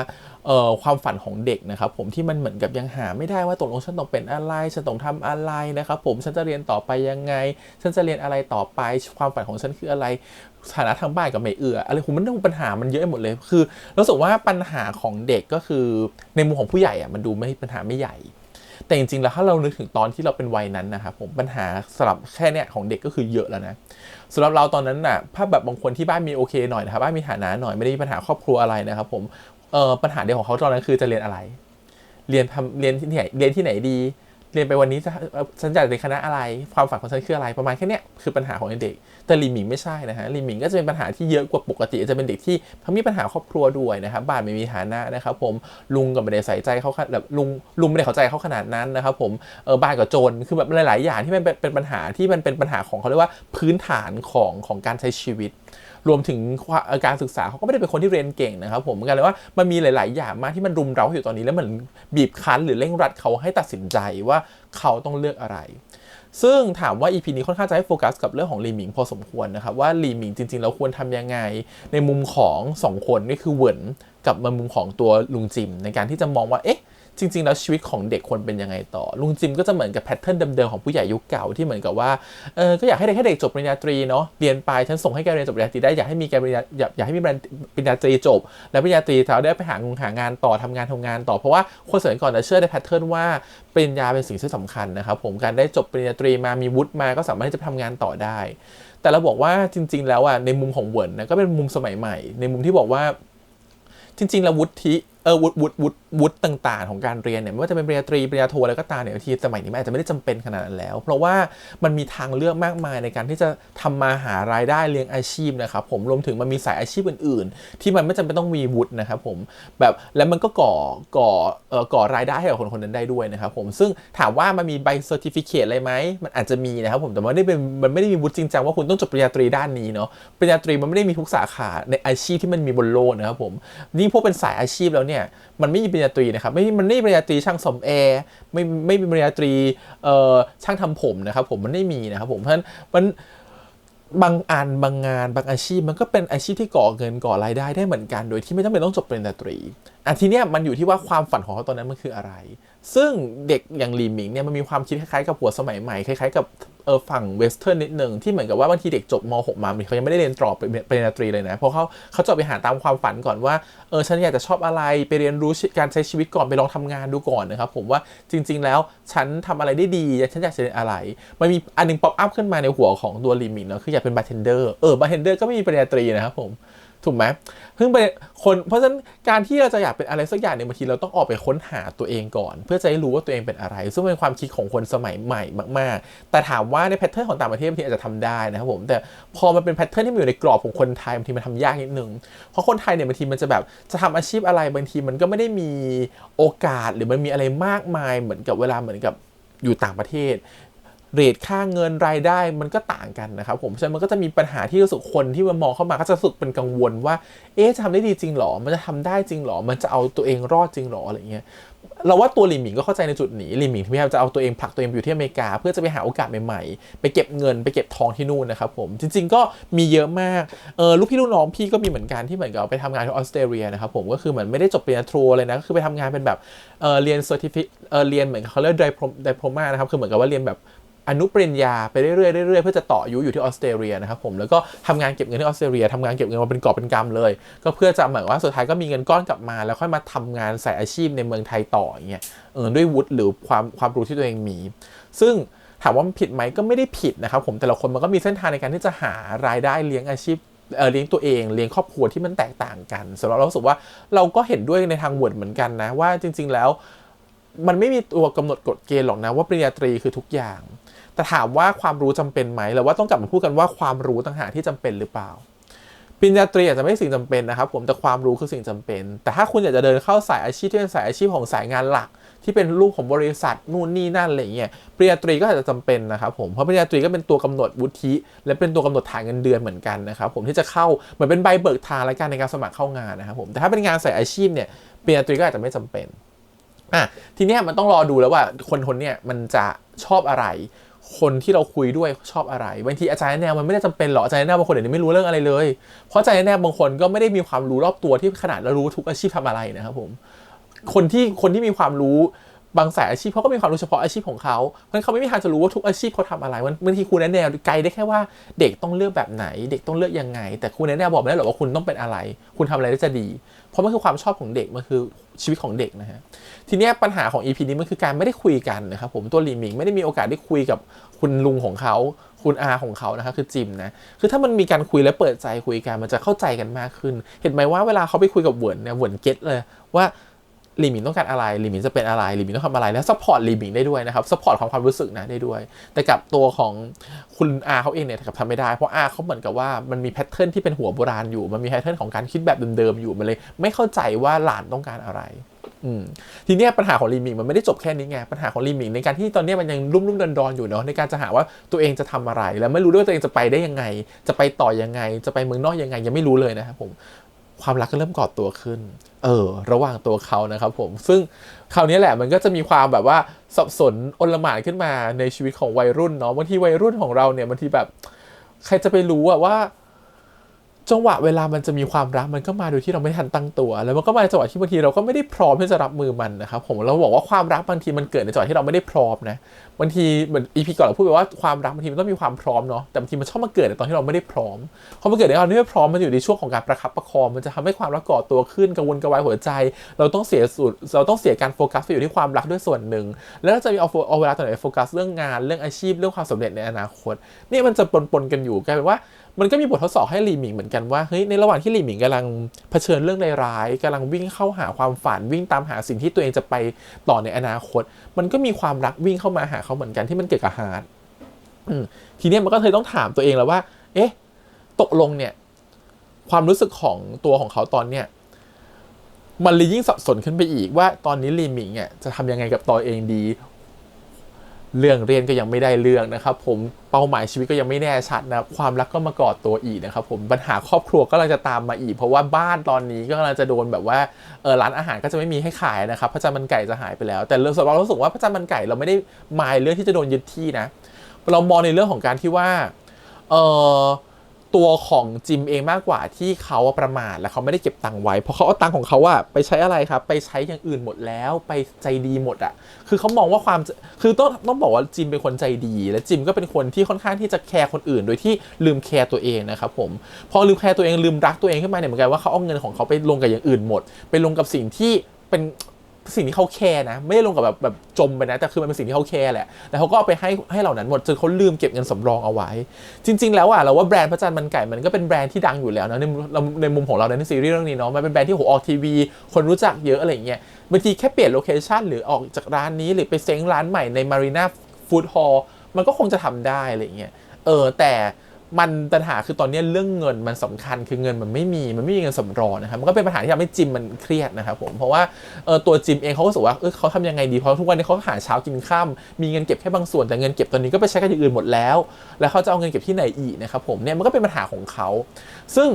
ความฝันของเด็กนะครับผมที่มันเหมือนกับยังหาไม่ได้ว่าตกลงฉันต้องเป็นอะไรฉันต้องทำอะไรนะครับผมฉันจะเรียนต่อไปยังไงฉันจะเรียนอะไรต่อไปความฝันของฉันคืออะไรฐานะทางบ้านกับไม่เอื้ออะไรผมมันเรื่องปัญหามันเยอะหมดเลยคือรู้สึกว่าปัญหาของเด็กก็คือในมุมของผู้ใหญ่มันดูไม่ปัญหาไม่ใหญ่แต่จริงๆแล้วถ้าเรานึกถึงตอนที่เราเป็นวัยนั้นนะครับผมปัญหาสำหรับแค่เนี้ยของเด็กก็คือเยอะแล้วนะสำหรับเราตอนนั้นน่ะถ้าแบบบางคนที่บ้านมีโอเคหน่อยนะครับบ้านมีฐานะหน่อยไม่ได้มีปัญหาครอบครัวอะไรนะครับผมปัญหาเดียวของเขาตอนนั้นคือจะเรียนอะไรเรียนที่ไหนดีเรียนไปวันนี้ฉันจะเรียนคณะอะไรความฝันของฉันคืออะไรประมาณแค่เนี้ยคือปัญหาของเด็กแต่หลี่หมิงไม่ใช่นะฮะหลี่หมิงก็จะเป็นปัญหาที่เยอะกว่าปกติจะเป็นเด็กที่เขามีปัญหาครอบครัวด้วยนะครับบ้านไม่มีฐานะนะครับผมลุงก็ไม่ได้ใส่ใจเขาแบบลุงไม่ได้เข้าใจเขาขนาดนั้นนะครับผมบ้านก็จนคือแบบหลายๆอย่างที่มันเป็นปัญหาที่มันเป็นปัญหาของเขาเรียกว่าพื้นฐานของการใช้ชีวิตรวมถึงการศึกษาเขาก็ไม่ได้เป็นคนที่เรียนเก่งนะครับผมกันเลยว่ามันมีหลายๆอย่างมากที่มันรุมเร้าอยู่ตอนนี้แล้วเหมือนบีบคั้นหรือเร่งรัดเขาให้ตัดสินใจว่าเขาต้องเลือกอะไรซึ่งถามว่า EP นี้ค่อนข้างจะให้โฟกัสกับเรื่องของหลี่หมิงพอสมควรนะครับว่าหลี่หมิงจริงๆแล้วควรทำยังไงในมุมของ2 คนนี่คือเหวินกับมุมของตัวลุงจิมในการที่จะมองว่าเอ๊ะจริงๆแล้วชีวิตของเด็กควรเป็นยังไงต่อลุงจิมก็จะเหมือนกับแพทเทิร์นเดิมๆของผู้ใหญ่ยุคเก่าที่เหมือนกับว่าก็อยากให้เด็กจบปริญญาตรีเนาะเรียนไปฉันส่งให้แกเรียนจบปริญญาตรีได้อยากให้มีแกอยากให้มีปริญญาตรีจบแล้วปริญญาตรีเขาได้ไปหางานต่อทำงานต่อเพราะว่าคนสมัยก่อนจะเชื่อในแพทเทิร์นว่าปริญญาเป็นสิ่งที่สำคัญนะครับผมการได้จบปริญญาตรีมามีวุฒิมาก็สามารถที่จะทำงานต่อได้แต่เราบอกว่าจริงๆแล้วในมุมของเหวินนะก็เป็นมุมสมัยใหม่ในมุมที่บอกว่าจริงๆแล้ววุฒิต่างๆของการเรียนเนี่ยไม่ว่าจะเป็นปริญญาตรีปริญญาโทอะไรก็ตามเนี่ยบางทีสมัยนี้มันอาจจะไม่ได้จำเป็นขนาดนั้นแล้วเพราะว่ามันมีทางเลือกมากมายในการที่จะทำมาหารายได้เลี้ยงอาชีพนะครับผมรวมถึงมันมีสายอาชีพอื่นๆที่มันไม่จำเป็นต้องมีวุฒินะครับผมแบบแล้วมันก็ก่อรายได้ให้กับคนนั้นได้ด้วยนะครับผมซึ่งถามว่ามันมีใบเซอร์ติฟิเคตอะไรไหมมันอาจจะมีนะครับผมแต่มันไม่ได้มีวุฒิจริงจังว่าคุณต้องจบปริญญาตรีด้านนี้เนาะปริญญาตรีมันไม่ได้มีทุกสาขาในอาชีพที่มันมีบนโลกนะครับผมนี่พวกเป็นสายอาชีพแล้วเนี่ยมันไม่มีปริญญาตรีนะครับมันไม่มีปริญญาตรีช่างซ่อมแอร์ไม่มีปริญญาตรีช่างทำผมนะครับผมมันไม่มีนะครับผมเพราะฉะนั้นมันบางงานบางอาชีพมันก็เป็นอาชีพที่ก่อเงินก่อรายได้ได้เหมือนกันโดยที่ไม่จำเป็นต้องจบปริญญาตรีทีเนี้ยมันอยู่ที่ว่าความฝันของเขาตอนนั้นมันคืออะไรซึ่งเด็กอย่างหลี่หมิงเนี่ยมันมีความคิดคล้ายๆกับหัวสมัยใหม่คล้ายๆกับฝั่งเวสเทิร์นนิดนึงที่เหมือนกับว่าบางทีเด็กจบม.6 มาเขายังไม่ได้เรียนต่อปริญญาตรีเลยนะเพราะเขาจะไปหาตามความฝันก่อนว่าฉันอยากจะชอบอะไรไปเรียนรู้การใช้ชีวิตก่อนไปลองทำงานดูก่อนนะครับผมว่าจริงๆแล้วฉันทำอะไรได้ดีฉันอยากจะเรียนอะไรมันมีอันนึงป๊อปอัพขึ้นมาในหัวของตัวหลี่หมิงเนาะคืออยากเป็นบาร์เทนเดอร์บาร์เทนเดอร์ก็ไม่มีปริญญาตรีนะครับผมถูกไหมเพราะฉะนั้นการที่เราจะอยากเป็นอะไรสักอย่างเนี่ยบางทีเราต้องออกไปค้นหาตัวเองก่อนเพื่อจะให้รู้ว่าตัวเองเป็นอะไรซึ่งเป็นความคิดของคนสมัยใหม่มากๆแต่ถามว่าในแพทเทิร์นของต่างประเทศบางทีอาจจะทำได้นะครับผมแต่พอมันเป็นแพทเทิร์นที่มันอยู่ในกรอบของคนไทยบางทีมันทำยากนิดนึงเพราะคนไทยเนี่ยบางทีมันจะแบบจะทำอาชีพอะไรบางทีมันก็ไม่ได้มีโอกาสหรือมันมีอะไรมากมายเหมือนกับเวลาเหมือนกับอยู่ต่างประเทศเรทค่าเงินรายได้มันก็ต่างกันนะครับผมฉะนั้นมันก็จะมีปัญหาที่รู้สึกคนที่มันมองเข้ามาก็จะรู้สึกเป็นกังวลว่าจะทำได้ดีจริงหรอมันจะทำได้จริงหรอมันจะเอาตัวเองรอดจริงหรออะไรเงี้ย เราว่าตัวหลิมหมิงก็เข้าใจในจุดนี้หลิมหมิงพยายามจะเอาตัวเองผลักตัวเองไปอยู่ที่อเมริกาเพื่อจะไปหาโอกาสใหม่ๆไปเก็บเงินไปเก็บทองที่นู่นนะครับผมจริงๆก็มีเยอะมากลูกพี่ลูกน้องพี่ก็มีเหมือนกันที่เหมือนกับไปทำงานที่ออสเตรเลียนะครับผมก็คือเหมือนไม่ได้จบปริญญาโทเลยนะก็คือไปทำงานเป็นแบบเรียนเซอร์ติฟิเรียนเหมือนเขาเรียกไดโพลมานะครับคือเหมือนกับว่าเรียนแบบอนุปริญญาไปเรื่อยๆเพื่อจะต่ออายุอยู่ที่ออสเตรเลียนะครับผมแล้วก็ทำงานเก็บเงินที่ออสเตรเลียทำงานเก็บเงินมาเป็นกอบเป็นกำเลยก็เพื่อจะเหมือนว่าสุดท้ายก็มีเงินก้อนกลับมาแล้วค่อยมาทำงานสายอาชีพในเมืองไทยต่ออย่างเงี้ยด้วยวุฒิหรือความรู้ที่ตัวเองมีซึ่งถามว่ามันผิดไหมก็ไม่ได้ผิดนะครับผมแต่ละคนมันก็มีเส้นทางในการที่จะหารายได้เลี้ยงอาชีพเลี้ยงตัวเองเลี้ยงครอบครัวที่มันแตกต่างกันสำหรับเราสึกว่าเราก็เห็นด้วยในทางเวิร์ดเหมือนกันนะว่าจริงๆแล้วมันไม่มีตัวกำหนดกฎเกณฑ์หรอกนะว่าปริญญาตรีคือทุกอย่างแต่ถามว่าความรู้จำเป็นไหมหรือว่าต้องกลับมาพูดกันว่าความรู้ต่างหากที่จำเป็นหรือเปล่าปริญญาตรีอาจจะไม่ใช่สิ่งจำเป็นนะครับผมแต่ความรู้คือสิ่งจำเป็นแต่ถ้าคุณอยากจะเดินเข้าสายอาชีพที่เป็นสายอาชีพของสายงานหลักที่เป็นรูปของบริษัทนู่นนี่นั่นอะไรเงี้ยปริญญาตรีก็อาจจะจำเป็นนะครับผมเพราะปริญญาตรีก็เป็นตัวกำหนดวุฒิและเป็นตัวกำหนดฐานเงินเดือนเหมือนกันนะครับผมที่จะเข้าเหมือนเป็นใบเบิกทางและการในการสมัครเข้างานนะครับผมแต่ถ้าเป็นงานสายอาชีพเนี่ยปริญญาตรีก็อาจจะไม่จำเป็นทีเนี้ยมันต้องรอดูแล้วว่าคนเนี่ยมันจะชอบอะไรคนที่เราคุยด้วยชอบอะไรบางทีอาจารย์แนวมันไม่ได้จำเป็นหรอกอาจารย์แนวบางคนเดี๋ยวนี้ไม่รู้เรื่องอะไรเลยเพราะอาจารย์แนวบางคนก็ไม่ได้มีความรู้รอบตัวที่ขนาดเรารู้ทุกอาชีพทำอะไรนะครับผมคนที่มีความรู้บางสายอาชีพเขาก็มีความรู้เฉพาะอาชีพของเขาเพราะฉะนั้นเขาไม่มีทางจะรู้ว่าทุกอาชีพเขาทำอะไรบางทีครูแนะแนวไกด์ได้แค่ว่าเด็กต้องเลือกแบบไหนเด็กต้องเลือกยังไงแต่ครูแนะแนวบอกไม่ได้หรอกว่าคุณต้องเป็นอะไรคุณทำอะไรได้จะดีเพราะมันคือความชอบของเด็กมันคือชีวิตของเด็กนะฮะทีนี้ปัญหาของ EP นี้มันคือการไม่ได้คุยกันนะครับผมตัวหลีหมิงไม่ได้มีโอกาสได้คุยกับคุณลุงของเขาคุณอาของเขานะครับคือจิมนะคือถ้ามันมีการคุยและเปิดใจคุยกันมันจะเข้าใจกันมากขึ้นเห็นไหมว่าเวลาเขาไปคุยกับเหวินเนี่ยเหวินเก็ตเลยว่าหลีหมิงต้องการอะไรหลีหมิงจะเป็นอะไรหลีหมิงต้องทำอะไรแล้วซัพพอร์ตหลีหมิงได้ด้วยนะครับซัพพอร์ตความรู้สึกนะได้ด้วยแต่กับตัวของคุณอาเขาเองเนี่ยกับทำไม่ได้เพราะอาเขาเหมือนกับว่ามันมีแพทเทิร์นที่เป็นหัวโบราณอยู่มันมีแพทเทิร์นของการคิดแบบเดิมๆอยู่มันเลยไม่เข้าใจว่าหลานต้องการอะไรทีนี้ปัญหาของหลีหมิงมันไม่ได้จบแค่นี้ไงปัญหาของหลีหมิงในการที่ตอนนี้มันยังรุ่มๆดอนๆอยู่เนาะในการจะหาว่าตัวเองจะทำอะไรแล้วไม่รู้ด้วยตัวเองจะไปได้ยังไงจะไปต่อยังไงจะไปเมืองนอกยังไงยังไม่รู้เลยนะครับผมความรักก็เริ่มก่อตัวขึ้นระหว่างตัวเขานะครับผมซึ่งคราวนี้แหละมันก็จะมีความแบบว่าสับสนโอลหม่านขึ้นมาในชีวิตของวัยรุ่นเนาะบางทีวัยรุ่นของเราเนี่ยบางทีแบบใครจะไปรู้ว่าจังหวะเวลามันจะมีความรักมันก็มาโดยที่เราไม่ทันตั้งตัวแล้วมันก็มาในจังหวะที่บางทีเราก็ไม่ได้พร้อมที่จะรับมือมันนะครับผมเราบอกว่าความรักบางทีมันเกิดในจังหวะที่เราไม่ได้พร้อมนะบางทีเหมือน EP ก่อนเราพูดไปว่าความรักบางทีมันต้องมีความพร้อมเนาะแต่บางทีมันชอบมาเกิดในตอนที่เราไม่ได้พร้อมพอมันเกิดในตอนที่ไม่พร้อมมันอยู่ในช่วงของการประคับประคองมันจะทำให้ความรักก่อตัวขึ้นกระวนกระวายหัวใจเราต้องเสียการโฟกัสไปอยู่ที่ความรักด้วยส่วนหนึ่งแล้วเราจะมีเอาเวลาตอนไหนโฟกัสเรื่องงานเรื่องอาชีพเรื่องความสำเร็จในอนาคตนี่มันจะปนกันอยู่กลายเป็นว่ามันก็มีบททดสอบให้หลีหมิงเหมือนกันว่าเฮ้ยในระหว่างที่หลีหมิงกำลังเผชิญเรื่องร้ายๆกำลังวิ่งเข้าหาความฝันวิ่งตามหาสิ่งที่ตัวเองจะไปต่อในอนาคตมันก็มีความรักวิ่งเข้ามาหาเขาเหมือนกันที่มันเกิดกับฮาร์ดทีนี้มันก็เลยต้องถามตัวเองแล้วว่าเอ๊ะตกลงเนี่ยความรู้สึกของตัวของเขาตอนเนี้ยมันเลยยิ่งสับสนขึ้นไปอีกว่าตอนนี้หลีหมิงเนี่ยจะทำยังไงกับตัวเองดีเรื่องเรียนก็ยังไม่ได้เรื่องนะครับผมเป้าหมายชีวิตก็ยังไม่แน่ชัดนะความรักก็มากอดตัวอีกนะครับผมปัญหาครอบครัวก็กำลังจะตามมาอีกเพราะว่าบ้านตอนนี้ก็กำลังจะโดนแบบว่าร้านอาหารก็จะไม่มีให้ขายนะครับพระจันทร์มันไก่จะหายไปแล้วแต่เรื่องส่วนเรารู้สึกว่าพระจันทร์มันไก่เราไม่ได้หมายเรื่องที่จะโดนยึดที่นะเรามองในเรื่องของการที่ว่าตัวของจิมเองมากกว่าที่เขาประมาทและเขาไม่ได้เก็บตังค์ไว้เพราะเขาเอาตังค์ของเขาไปใช้อะไรครับไปใช้อย่างอื่นหมดแล้วไปใจดีหมดคือเขามองว่าคือต้องบอกว่าจิมเป็นคนใจดีและจิมก็เป็นคนที่ค่อนข้างที่จะแคร์คนอื่นโดยที่ลืมแคร์ตัวเองนะครับผมพอลืมแคร์ตัวเองลืมรักตัวเองขึ้นมาเนี่ยเหมือนกันว่าเขาเอาเงินของเขาไปลงกับอย่างอื่นหมดไปลงกับสิ่งที่เป็นสิ่งที่เขาแคร์นะไม่ได้ลงกับแบบจมไปนะแต่คือมันเป็นสิ่งที่เขาแคร์แหละแต่เขาก็เอาไปให้เหล่านั้นหมดจนเขาลืมเก็บเงินสำรองเอาไว้จริงๆแล้วเราว่าแบรนด์พระจันทร์มันไก่มันก็เป็นแบรนด์ที่ดังอยู่แล้วนะในมุมของเราในซีรีส์เรื่องนี้เนาะมันเป็นแบรนด์ที่ออกทีวีคนรู้จักเยอะอะไรอย่างเงี้ยบางทีแค่เปลี่ยนโลเคชั่นหรือออกจากร้านนี้หรือไปเซ้งร้านใหม่ใน Marina Food Hall มันก็คงจะทำได้อะไรอย่างเงี้ยแต่มันปัญหาคือตอนนี้เรื่องเงินมันสำคัญคือเงินมันไม่มีเงินสำรองนะครับมันก็เป็นปัญหาที่ทำให้จิมมันเครียดนะครับผมเพราะว่าตัวจิมเองเขาก็รู้สึกว่าเขาทำยังไงดีเพราะทุกวันนี้เขาหาเช้ากินค่ำมีเงินเก็บแค่บางส่วนแต่เงินเก็บตอนนี้ก็ไปใช้กันอย่างอื่นหมดแล้วเขาจะเอาเงินเก็บที่ไหนอีกนะครับผมเนี่ยมันก็เป็นปัญหาของเขาซึ่ง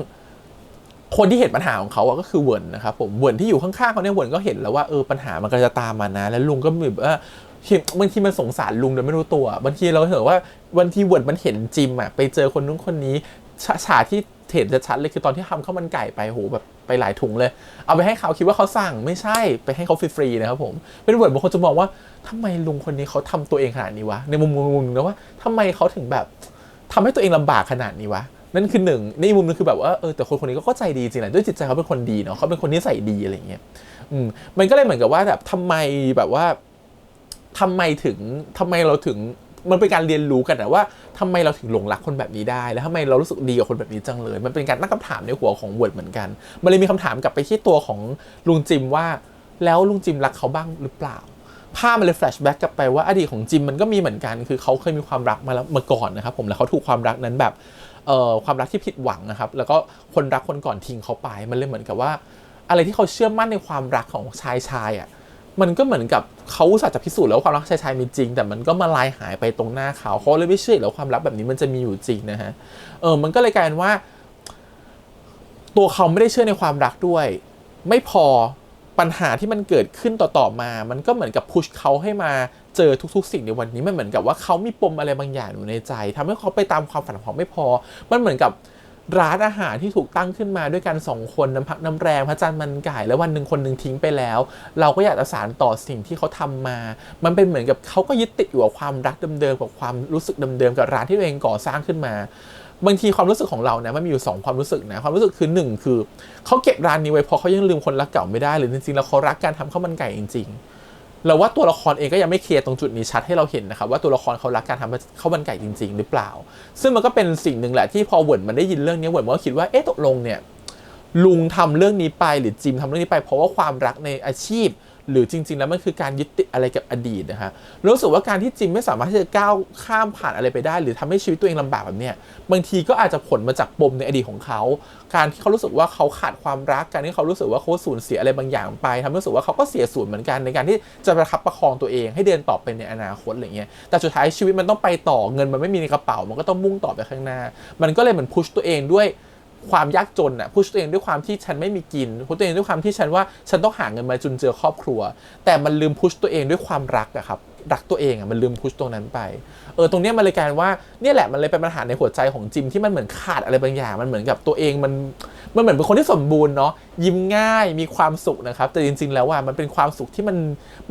คนที่เห็นปัญหาของเขาก็คือเวิร์นนะครับผมเวิร์นที่อยู่ข้างๆเขาเนี่ยเวิร์นก็เห็นแล้วว่าปัญหามันก็จะตามมานะแล้วลุงก็แบบว่าบางทีมันสงสารลุงโดยไม่รู้ตัวบางทีเราเห็นว่าบางทีเวิร์นมันเห็นจิมอ่ะไปเจอคนนู้นคนนี้ฉากที่เห็นจะชัดเลยคือตอนที่ทำข้าวมันไก่ไปโหแบบไปหลายถุงเลยเอาไปให้เขาคิดว่าเขาสั่งไม่ใช่ไปให้เขาฟรีๆนะครับผมเป็นเวิร์นบางคนจะมองว่าทำไมลุงคนนี้เขาทำตัวเองขนาดนี้วะในมุมนึงนะว่าทำไมเขาถึงแบบทำให้ตัวเองลำบากขนาดนี้วะนั่นคือหนึ่งในมุมนึงคือแบบว่าแต่คนนี้ก็ใจดีจริงแหละด้วยจิตใจเขาเป็นคนดีเนาะเขาเป็นคนนิสัยดีอะไรอย่างเงี้ยมันก็เลยเหมือนกับว่าแบบทำไมเราถึงมันเป็นการเรียนรู้กันนะว่าทำไมเราถึงหลงรักคนแบบนี้ได้แล้วทำไมเรารู้สึกดีกับคนแบบนี้จังเลยมันเป็นการตั้งคำถามในหัวของเวิร์ดเหมือนกันมันเลยมีคำถามกลับไปที่ตัวของลุงจิมว่าแล้วลุงจิมรักเขาบ้างหรือเปล่าภาพมันเลยแฟลชแบ็กกลับไปว่าอดีตของจิมมันก็มีเหมือนกันคือเขาเคยมีความรักมาแล้วเมื่อก่อนนะครับผมแล้วเขาถูกความรักนั้นแบบความรักที่ผิดหวังนะครับแล้วก็คนรักคนก่อนทิ้งเขาไปมันเลยเหมือนกับว่าอะไรที่เขาเชื่อมั่นในความรักของชายอ่ะมันก็เหมือนกับเขาอุตส่าห์จะพิสูจน์แล้วว่าความรักชายมีจริงแต่มันก็มาลายหายไปตรงหน้าเขาเลยไม่เชื่อแล้วความรักแบบนี้มันจะมีอยู่จริงนะฮะมันก็เลยกลายเป็นว่าตัวเขาไม่ได้เชื่อในความรักด้วยไม่พอปัญหาที่มันเกิดขึ้นต่อมามันก็เหมือนกับพุชเขาให้มาเจอทุกๆสิ่งในวันนี้มันเหมือนกับว่าเขามีปมอะไรบางอย่างอยู่ในใจทำให้เขาไปตามความฝันของเขาไม่พอมันเหมือนกับร้านอาหารที่ถูกตั้งขึ้นมาด้วยกัน2คนน้ำพักน้ำแรงพระจันทร์มันไก่แล้ววันหนึ่งคนหนึ่งทิ้งไปแล้วเราก็อยากจะสานต่อสิ่งที่เขาทำมามันเป็นเหมือนกับเขาก็ยึดติดอยู่กับความรักเดิมๆกับความรู้สึกเดิมๆกับร้านที่ตัวเองก่อสร้างขึ้นมาบางทีความรู้สึกของเราเนี่ยมันมีอยู่2ความรู้สึกนะความรู้สึกคือ1คือเขาเก็บร้านนี้ไว้เพราะเขายังลืมคนรักเก่าไม่ได้หรือจริงๆแล้วเขารักการทำข้าวมันไก่จริงๆเราว่าตัวละครเองก็ยังไม่เคลียร์ตรงจุดนี้ชัดให้เราเห็นนะครับว่าตัวละครเขารักการทำข้าวมันไก่จริงๆหรือเปล่าซึ่งมันก็เป็นสิ่งหนึ่งแหละที่พอเวิร์ดมันได้ยินเรื่องนี้เวิร์ดมันก็คิดว่าตกลงเนี่ยลุงทำเรื่องนี้ไปหรือจิมทำเรื่องนี้ไปเพราะว่าความรักในอาชีพหรือจริงๆแล้วมันคือการยึดติดอะไรกับอดีตนะฮะรู้สึกว่าการที่จิมไม่สามารถที่จะก้าวข้ามผ่านอะไรไปได้หรือทำให้ชีวิตตัวเองลำบากแบบเนี้ยบางทีก็อาจจะผลมาจากปมในอดีตของเขาการที่เขารู้สึกว่าเขาขาดความรักการที่เขารู้สึกว่าเขาสูญเสียอะไรบางอย่างไปทำให้รู้สึกว่าเขาก็เสียส่วนเหมือนกันในการที่จะประคับประคองตัวเองให้เดินต่อไปในอนาคตอะไรเงี้ยแต่สุดท้ายชีวิตมันต้องไปต่อเงินมันไม่มีในกระเป๋ามันก็ต้องมุ่งต่อไปข้างหน้ามันก็เลยเหมือนพุชตัวเองด้วยความยากจนอ่ะพุชตัวเองด้วยความที่ฉันไม่มีกินพุชตัวเองด้วยความที่ฉันว่าฉันต้องหาเงินมาจุนเจือครอบครัวแต่มันลืมพุชตัวเองด้วยความรักอะครับรักตัวเองอะมันลืมพุชตรงนั้นไปตรงนี้มันเลยกลายว่าเนี่ยแหละมันเลยเป็นปัญหาในหัวใจของจิมที่มันเหมือนขาดอะไรบางอย่างมันเหมือนกับตัวเองมันเหมือนเป็นคนที่สมบูรณ์เนาะยิ้มง่ายมีความสุขนะครับแต่จริงๆแล้วว่ามันเป็นความสุขที่ม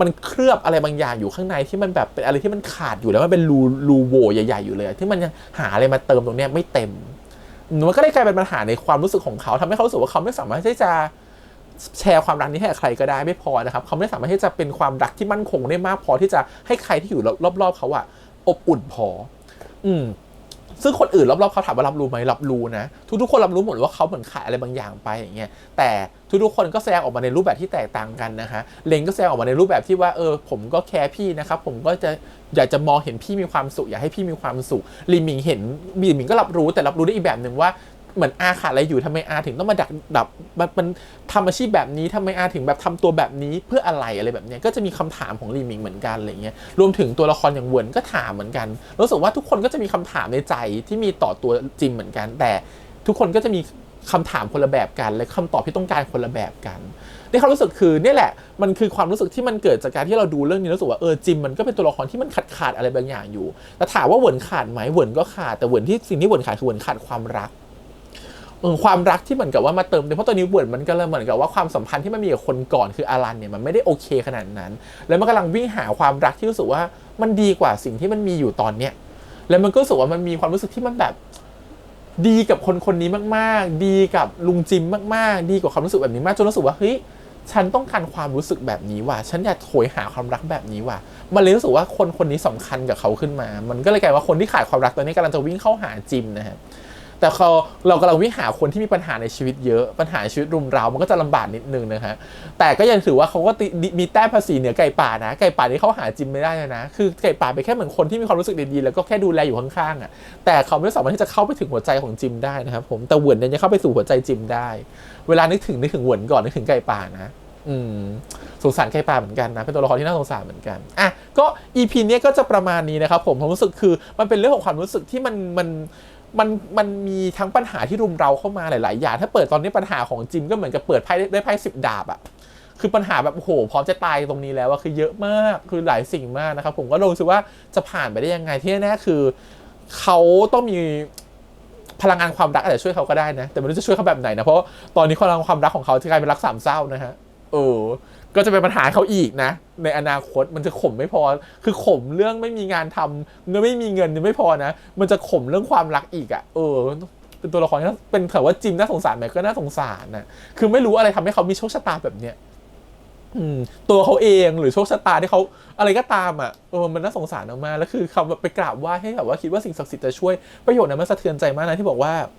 ันเคลือบอะไรบางอย่างอยู่ข้างในที่มันแบบเป็นอะไรที่มันขาดอยู่แล้วมันเป็นรูโหว่ใหญ่ๆอยู่เลยที่มันยังหาอะไรมาเติมตรงนี้ไม่เต็มมันก็ได้กลายเป็นปัญหาในความรู้สึกของเขาทำให้เขารู้สึกว่าเขาไม่สามารถที่จะแชร์ความรักนี้ให้ใครก็ได้ไม่พอนะครับเขาไม่สามารถที่จะเป็นความรักที่มั่นคงได้มากพอที่จะให้ใครที่อยู่รอบๆเขาอะอบอุ่นพอซึ่งคนอื่นรอบๆเขาถามว่ารับรู้ไหมรับรู้นะทุกๆคนรับรู้หมดว่าเขาเหมือนขาดอะไรบางอย่างไปอย่างเงี้ยแต่ทุกๆคนก็แสดงออกมาในรูปแบบที่แตกต่างกันนะฮะเลงก็แสดงออกมาในรูปแบบที่ว่าผมก็แคร์พี่นะครับผมก็จะอยากจะมองเห็นพี่มีความสุขอยากให้พี่มีความสุขลีหมิงเห็นลีหมิงก็รับรู้แต่รับรู้ได้อีกแบบนึงว่าเหมือนอาขาดอะไรอยู่ทำไมอาถึงต้องมาดับมันทำอาชีพแบบนี้ทำไมอาถึงแบบทำตัวแบบนี้เพื่ออะไรแบบนี้ก็จะมีคำถามของลีหมิงเหมือนกันอะไรเงี้ยรวมถึงตัวละครอย่างเวิร์นก็ถามเหมือนกันรู้สึกว่าทุกคนก็จะมีคำถามในใจที่มีต่อตัวจิมเหมือนกันแต่ทุกคนก็จะมีคำถามคนละแบบกันและคำตอบที่ต้องการคนละแบบกันในความรู้สึกคือนี่แหละมันคือความรู้สึกที่มันเกิดจากการที่เราดูเรื่องนี้รู้สึกว่าจิมมันก็เป็นตัวละครที่มันขาดอะไรบางอย่างอยู่แต่ถามว่าเวิร์นขาดไหมเวิร์นก็ขาดแต่เวิร์นที่สิ่งที่เวิร์นขาดคือเวิร์นขาดความรักความรักที่เหมือนกับว่ามาเติมเพราะตอนนี้เวิร์นมันก็เลยเหมือนกับว่าความสัมพันธ์ที่มันมีกับคนก่อนคืออารันเนี่ยมันไม่ได้โอเคขนาดนั้นแล้วมันกำลังวิ่งหาความรักที่รู้สึกว่ามันดีกว่าสิ่งที่มันมีอยู่ตอนเนี้ยแล้วมันก็รู้สึกว่ามันมีความรู้สึกที่มันแบบดีกับคนนี้มากๆดีกับลุงจิมมากๆดีกว่าความรู้สึกแบบนี้มากจนรู้สึกว่าเฮ้ยฉันต้องการความรู้สึกแบบนี้ว่ะฉันอยากโหยหาความรักแบบนี้ว่ะมันเลยรู้สึกว่าคนนี้สำคัญกับเขาขึ้นมามันก็เลยกลายว่าคนที่ขาดความรักตอนนี้กำลังจะวิ่งเข้าหาจิมนะฮะแต่เรากำลังวิ่งหาคนที่มีปัญหาในชีวิตเยอะปัญหาชีวิตรุมเร้ามันก็จะลำบากนิดนึงนะฮะแต่ก็ยังถือว่าเขาก็มีแต้มภาษีเหนือไก่ป่านะไก่ป่านี่เขาหาจิมไม่ได้นะคือไก่ป่าเป็นแค่เหมือนคนที่มีความรู้สึกดีๆแล้วก็แค่ดูแลอยู่ข้างๆอ่ะแต่เขาไม่สามารถที่จะเข้าไปถึงหัวใจของจิมได้นะครับผมแต่เวิร์นเนี่ยจะเข้าไปสู่หัวใจจิมได้เวลานึกถึงเวิร์นก่อนนึกถึงไก่ป่านะสงสารไก่ป่าเหมือนกันนะเป็นตัวละครที่น่าสงสารเหมือนกันอ่ะก็ EP นี้ก็จะประมาณนี้นะครับผมรู้สึกคือมันเป็นเรื่องของความรู้สึกที่มัน มันมีทั้งปัญหาที่รุมเราเข้ามาหลายๆอย่างถ้าเปิดตอนนี้ปัญหาของจิมก็เหมือนกับเปิดไพ่ได้ไพ่10 ดาบอะคือปัญหาแบบโอ้โหพร้อมจะตายตรงนี้แล้วว่าคือเยอะมากคือหลายสิ่งมากนะครับผมก็รู้สึกว่าจะผ่านไปได้ยังไงที่แน่ๆคือเขาต้องมีพลังงานความรักอาจจะช่วยเขาก็ได้นะแต่ไม่รู้จะช่วยเขาแบบไหนนะเพราะตอนนี้พลังความรักของเขาจะกลายเป็นรักสามเศร้านะฮะก็จะเป็นปัญหาเขาอีกนะในอนาคตมันจะข่มไม่พอคือข่มเรื่องไม่มีงานทำเงินไม่มีเงินยังไม่พอนะมันจะข่มเรื่องความรักอีกอ่ะเป็นตัวละครที่เป็นถือว่าจิมน่าสงสารไหมก็น่าสงสารนะคือไม่รู้อะไรทำให้เขามีโชคชะตาแบบเนี้ยตัวเขาเองหรือโชคชะตาที่เขาอะไรก็ตามอ่ะมันน่าสงสารมากๆแล้วคือเขาแบบไปกราบไหว้ให้แบบว่าคิดว่าสิ่งศักดิ์สิทธิ์จะช่วยประโยชน์นั้นมันสะเทือนใจมากนะที่บอกว่า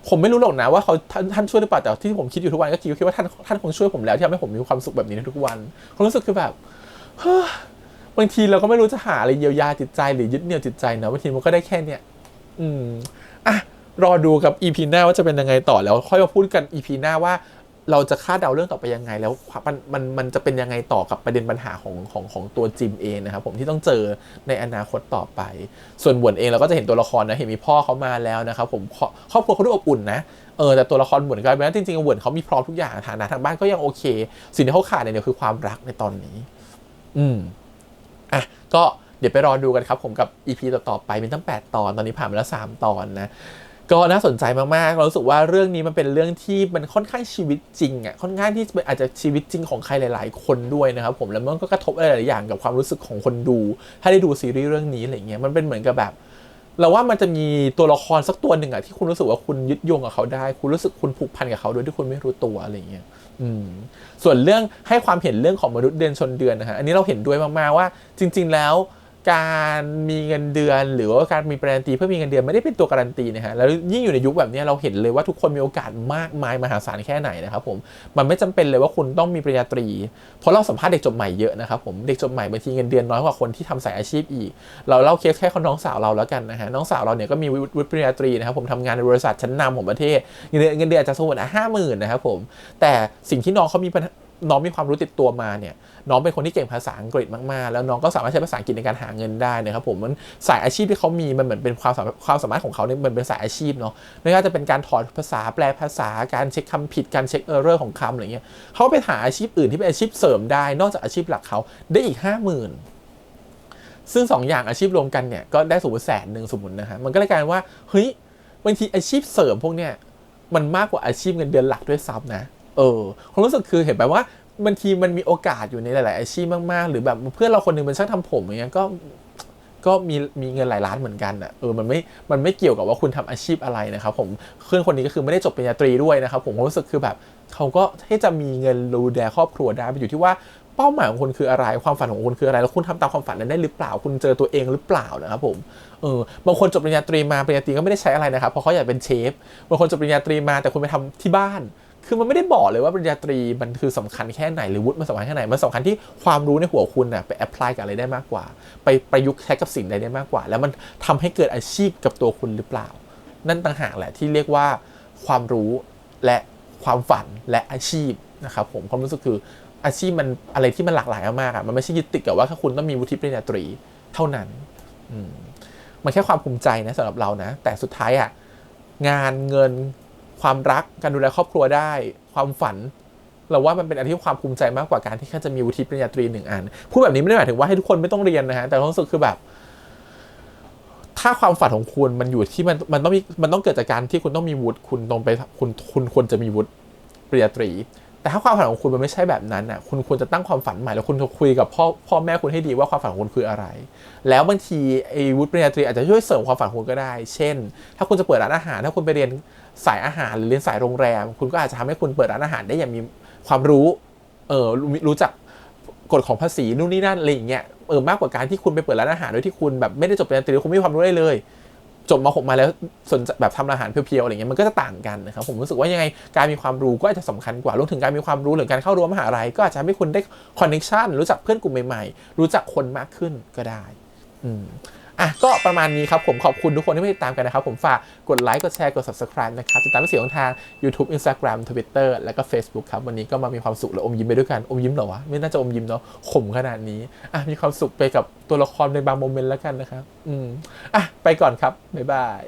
ผมไม่รู้หรอกนะว่าเขาท่านช่วยหรือเปล่าแต่ที่ผมคิดอยู่ทุกวันก็คิดว่าท่านคงช่วยผมแล้วที่ทำให้ผมมีความสุขแบบนี้ในทุกวันความรู้สึกคือแบบบางทีเราก็ไม่รู้จะหาอะไรเยียวยาจิตใจหรือยึดเหนี่ยวจิตใจนะบางทีมันก็ได้แค่เนี้ยรอดูกับ EP หน้าว่าจะเป็นยังไงต่อแล้วค่อยมาพูดกัน EP หน้าว่าเราจะคาดเดาเรื่องต่อไปยังไงแล้วมันจะเป็นยังไงต่อกับประเด็นปัญหาของตัวจิมเองนะครับผมที่ต้องเจอในอนาคตต่อไปส่วนหวนเองเราก็จะเห็นตัวละครนะเห็นมีพ่อเขามาแล้วนะครับผมครอบครัวเขาดูอบอุ่นนะแต่ตัวละครหวนกลายเป็นว่าจริงๆหวนเขามีพร้อมทุกอย่างฐานะทางบ้านก็ยังโอเคสิ่งที่เขาขาดเนี่ยคือความรักในตอนนี้ก็เดี๋ยวไปรอดูกันครับผมกับ EP ต่อๆไปมีตั้ง8 ตอนตอนนี้ผ่านมาแล้ว3 ตอนนะก็น่าสนใจมากๆเรารู้สึกว่าเรื่องนี้มันเป็นเรื่องที่มันค่อนข้างชีวิตจริงค่อนข้างที่อาจจะชีวิตจริงของใครหลายๆคนด้วยนะครับผมแล้วมันก็กระทบหลายๆอย่างกับความรู้สึกของคนดูถ้าได้ดูซีรีส์เรื่องนี้อะไรเงี้ยมันเป็นเหมือนกับแบบเราว่ามันจะมีตัวละครสักตัวหนึ่งที่คุณรู้สึกว่าคุณยึดโยงกับเขาได้คุณรู้สึกคุณผูกพันกับเขาโดยที่คุณไม่รู้ตัวอะไรเงี้ยส่วนเรื่องให้ความเห็นเรื่องของมนุษย์เดือนชนเดือนนะฮะอันนี้เราเห็นด้วยมากๆว่าจริงๆแล้วการมีเงินเดือนหรือว่าการมีปริญญาตรีเพื่อมีเงินเดือนไม่ได้เป็นตัวการันตีนะฮะแล้วยิ่งอยู่ในยุคแบบนี้เราเห็นเลยว่าทุกคนมีโอกาสมากมายมหาศาลแค่ไหนนะครับผมมันไม่จำเป็นเลยว่าคุณต้องมีปริญญาตรีเพราะเราสัมภาษณ์เด็กจบใหม่เยอะนะครับผมเด็กจบใหม่บางทีเงินเดือนน้อยกว่าคนที่ทำสายอาชีพอีกเราเล่าเคสแค่น้องสาวเราแล้วกันนะฮะน้องสาวเราเนี่ยก็มีวุฒิปริญญาตรีนะครับผมทำงานในบริษัทชั้นนำของประเทศเงินเดือนอาจจะสูงกว่า50,000นะครับผมแต่สิ่งที่น้องเขามีความรู้ติดตัวมาเนี่ยน้องเป็นคนที่เก่งภาษาอังกฤษมากๆแล้วน้องก็สามารถใช้ภาษาอังกฤษในการหาเงินได้นะครับผมมันสายอาชีพที่เขามีมันเหมือนเป็นความสามารถของเขาเนี่ยมันเป็นสายอาชีพเนาะไม่ว่าจะเป็นการถอดภาษาแปลภาษาการเช็คคำผิดการเช็คเออร์เรอร์ของคำอะไรเงี้ยเขาไปหาอาชีพอื่นที่เป็นอาชีพเสริมได้นอกจากอาชีพหลักเขาได้อีก 50,000 ซึ่ง2อย่างอาชีพรวมกันเนี่ยก็ได้สมมติ100,000สมมตินะฮะมันก็เลยกลายว่าเฮ้ยบางทีอาชีพเสริมพวกเนี้ยมันมากกว่าอาชีพเงินเดือนหลักด้วยซ้ำนะความรู้สึกคือเห็นแบบว่าบางทีมันมีโอกาสอยู่ในหลายๆอาชีพมากๆหรือแบบเพื่อนเราคนหนึ่งเป็นช่างทำผมอย่างเงี้ยก็มีเงินหลายล้านเหมือนกันอ่ะมันไม่เกี่ยวกับว่าคุณทำอาชีพอะไรนะครับผมเพื่อนคนนี้ก็คือไม่ได้จบปริญญาตรีด้วยนะครับผมรู้สึกคือแบบเขาก็ให้จะมีเงินดูแลครอบครัวได้ไปอยู่ที่ว่าเป้าหมายของคุณคืออะไรความฝันของคุณคืออะไรแล้วคุณทำตามความฝันนั้นได้หรือเปล่าคุณเจอตัวเองหรือเปล่านะครับผมบางคนจบปริญญาตรีมาปริญญาตรีก็ไม่ได้ใช้อะไรนะครับเพราะเขาอยากเป็นเชฟบางคนจบปริญญาตรีมาแต่คุณไปทำที่บ้านคือมันไม่ได้บอกเลยว่าปริญญาตรีมันคือสำคัญแค่ไหนหรือวุฒิมันสำคัญแค่ไหนมันสำคัญที่ความรู้ในหัวคุณน่ะไปแอพพลายกับอะไรได้มากกว่าไปประยุกต์ใช้กับสิ่งใดได้มากกว่าแล้วมันทำให้เกิดอาชีพกับตัวคุณหรือเปล่านั่นต่างหากแหละที่เรียกว่าความรู้และความฝันและอาชีพนะครับผมความรู้สึกคืออาชีพมันอะไรที่มันหลากหลายมากๆมันไม่ใช่ยึดติดกับว่าถ้าคุณต้องมีวุฒิปริญญาตรีเท่านั้นมันแค่ความภูมิใจนะสำหรับเรานะแต่สุดท้ายงานเงินความรักการดูแลครอบครัวได้ความฝันเราว่ามันเป็นอะไรที่ความภูมิใจมากกว่าการที่แค่จะมีวุฒิปริญญาตรี1 อันพูดแบบนี้ไม่ได้หมายถึงว่าให้ทุกคนไม่ต้องเรียนนะฮะแต่ความรู้สึกคือแบบถ้าความฝันของคุณมันอยู่ที่มันต้องเกิดจากการที่คุณต้องมีวุฒิคุณตรงไปคุณควรจะมีวุฒิปริญญาตรีแต่ถ้าความฝันของคุณมันไม่ใช่แบบนั้นอ่ะคุณควรจะตั้งความฝันใหม่แล้วคุณคุยกับพ่อแม่คุณให้ดีว่าความฝันของคุณคืออะไรแล้วบางทีไอ้วุฒิปริญญาตรีอาจจะช่วยเสริมความฝันของคุณก็ได้เช่นถ้าคุณจะเปิดร้านอาหารถ้าคุณไปเรียนสายอาหารหรือเรียนสายโรงแรมคุณก็อาจจะทำให้คุณเปิดร้านอาหารได้อย่างมีความรู้รู้จักกฎของภาษีนู่นนี่นั่นอะไรอย่างเงี้ยมากกว่าการที่คุณไปเปิดร้านอาหารโดยที่คุณแบบไม่ได้จบปริญญาตรีคุณไม่มีความรู้เลยจบม.6 มาแล้วสนแบบทำอาหารเพียวๆอะไรเงี้ยมันก็จะต่างกันนะครับผมรู้สึกว่ายังไงการมีความรู้ก็อาจจะสำคัญกว่ารวมถึงการมีความรู้หรือการเข้าร่วมมหาลัยก็อาจจะทำให้คุณได้คอนเนคชั่นรู้จักเพื่อนกลุ่มใหม่ๆรู้จักคนมากขึ้นก็ได้ก็ประมาณนี้ครับผมขอบคุณทุกคนที่ติดตามกันนะครับผมฝากกดไลค์กดแชร์กด Subscribe นะครับติดตามเสียงทาง YouTube Instagram Twitter แล้วก็ Facebook ครับวันนี้ก็มามีความสุขและอมยิ้มไปด้วยกันอมยิ้มเหรอวะไม่น่าจะอมยิ้มเนาะขมขนาดนี้มีความสุขไปกับตัวละครในบางโมเมนต์แล้วกันนะครับไปก่อนครับบ๊ายบาย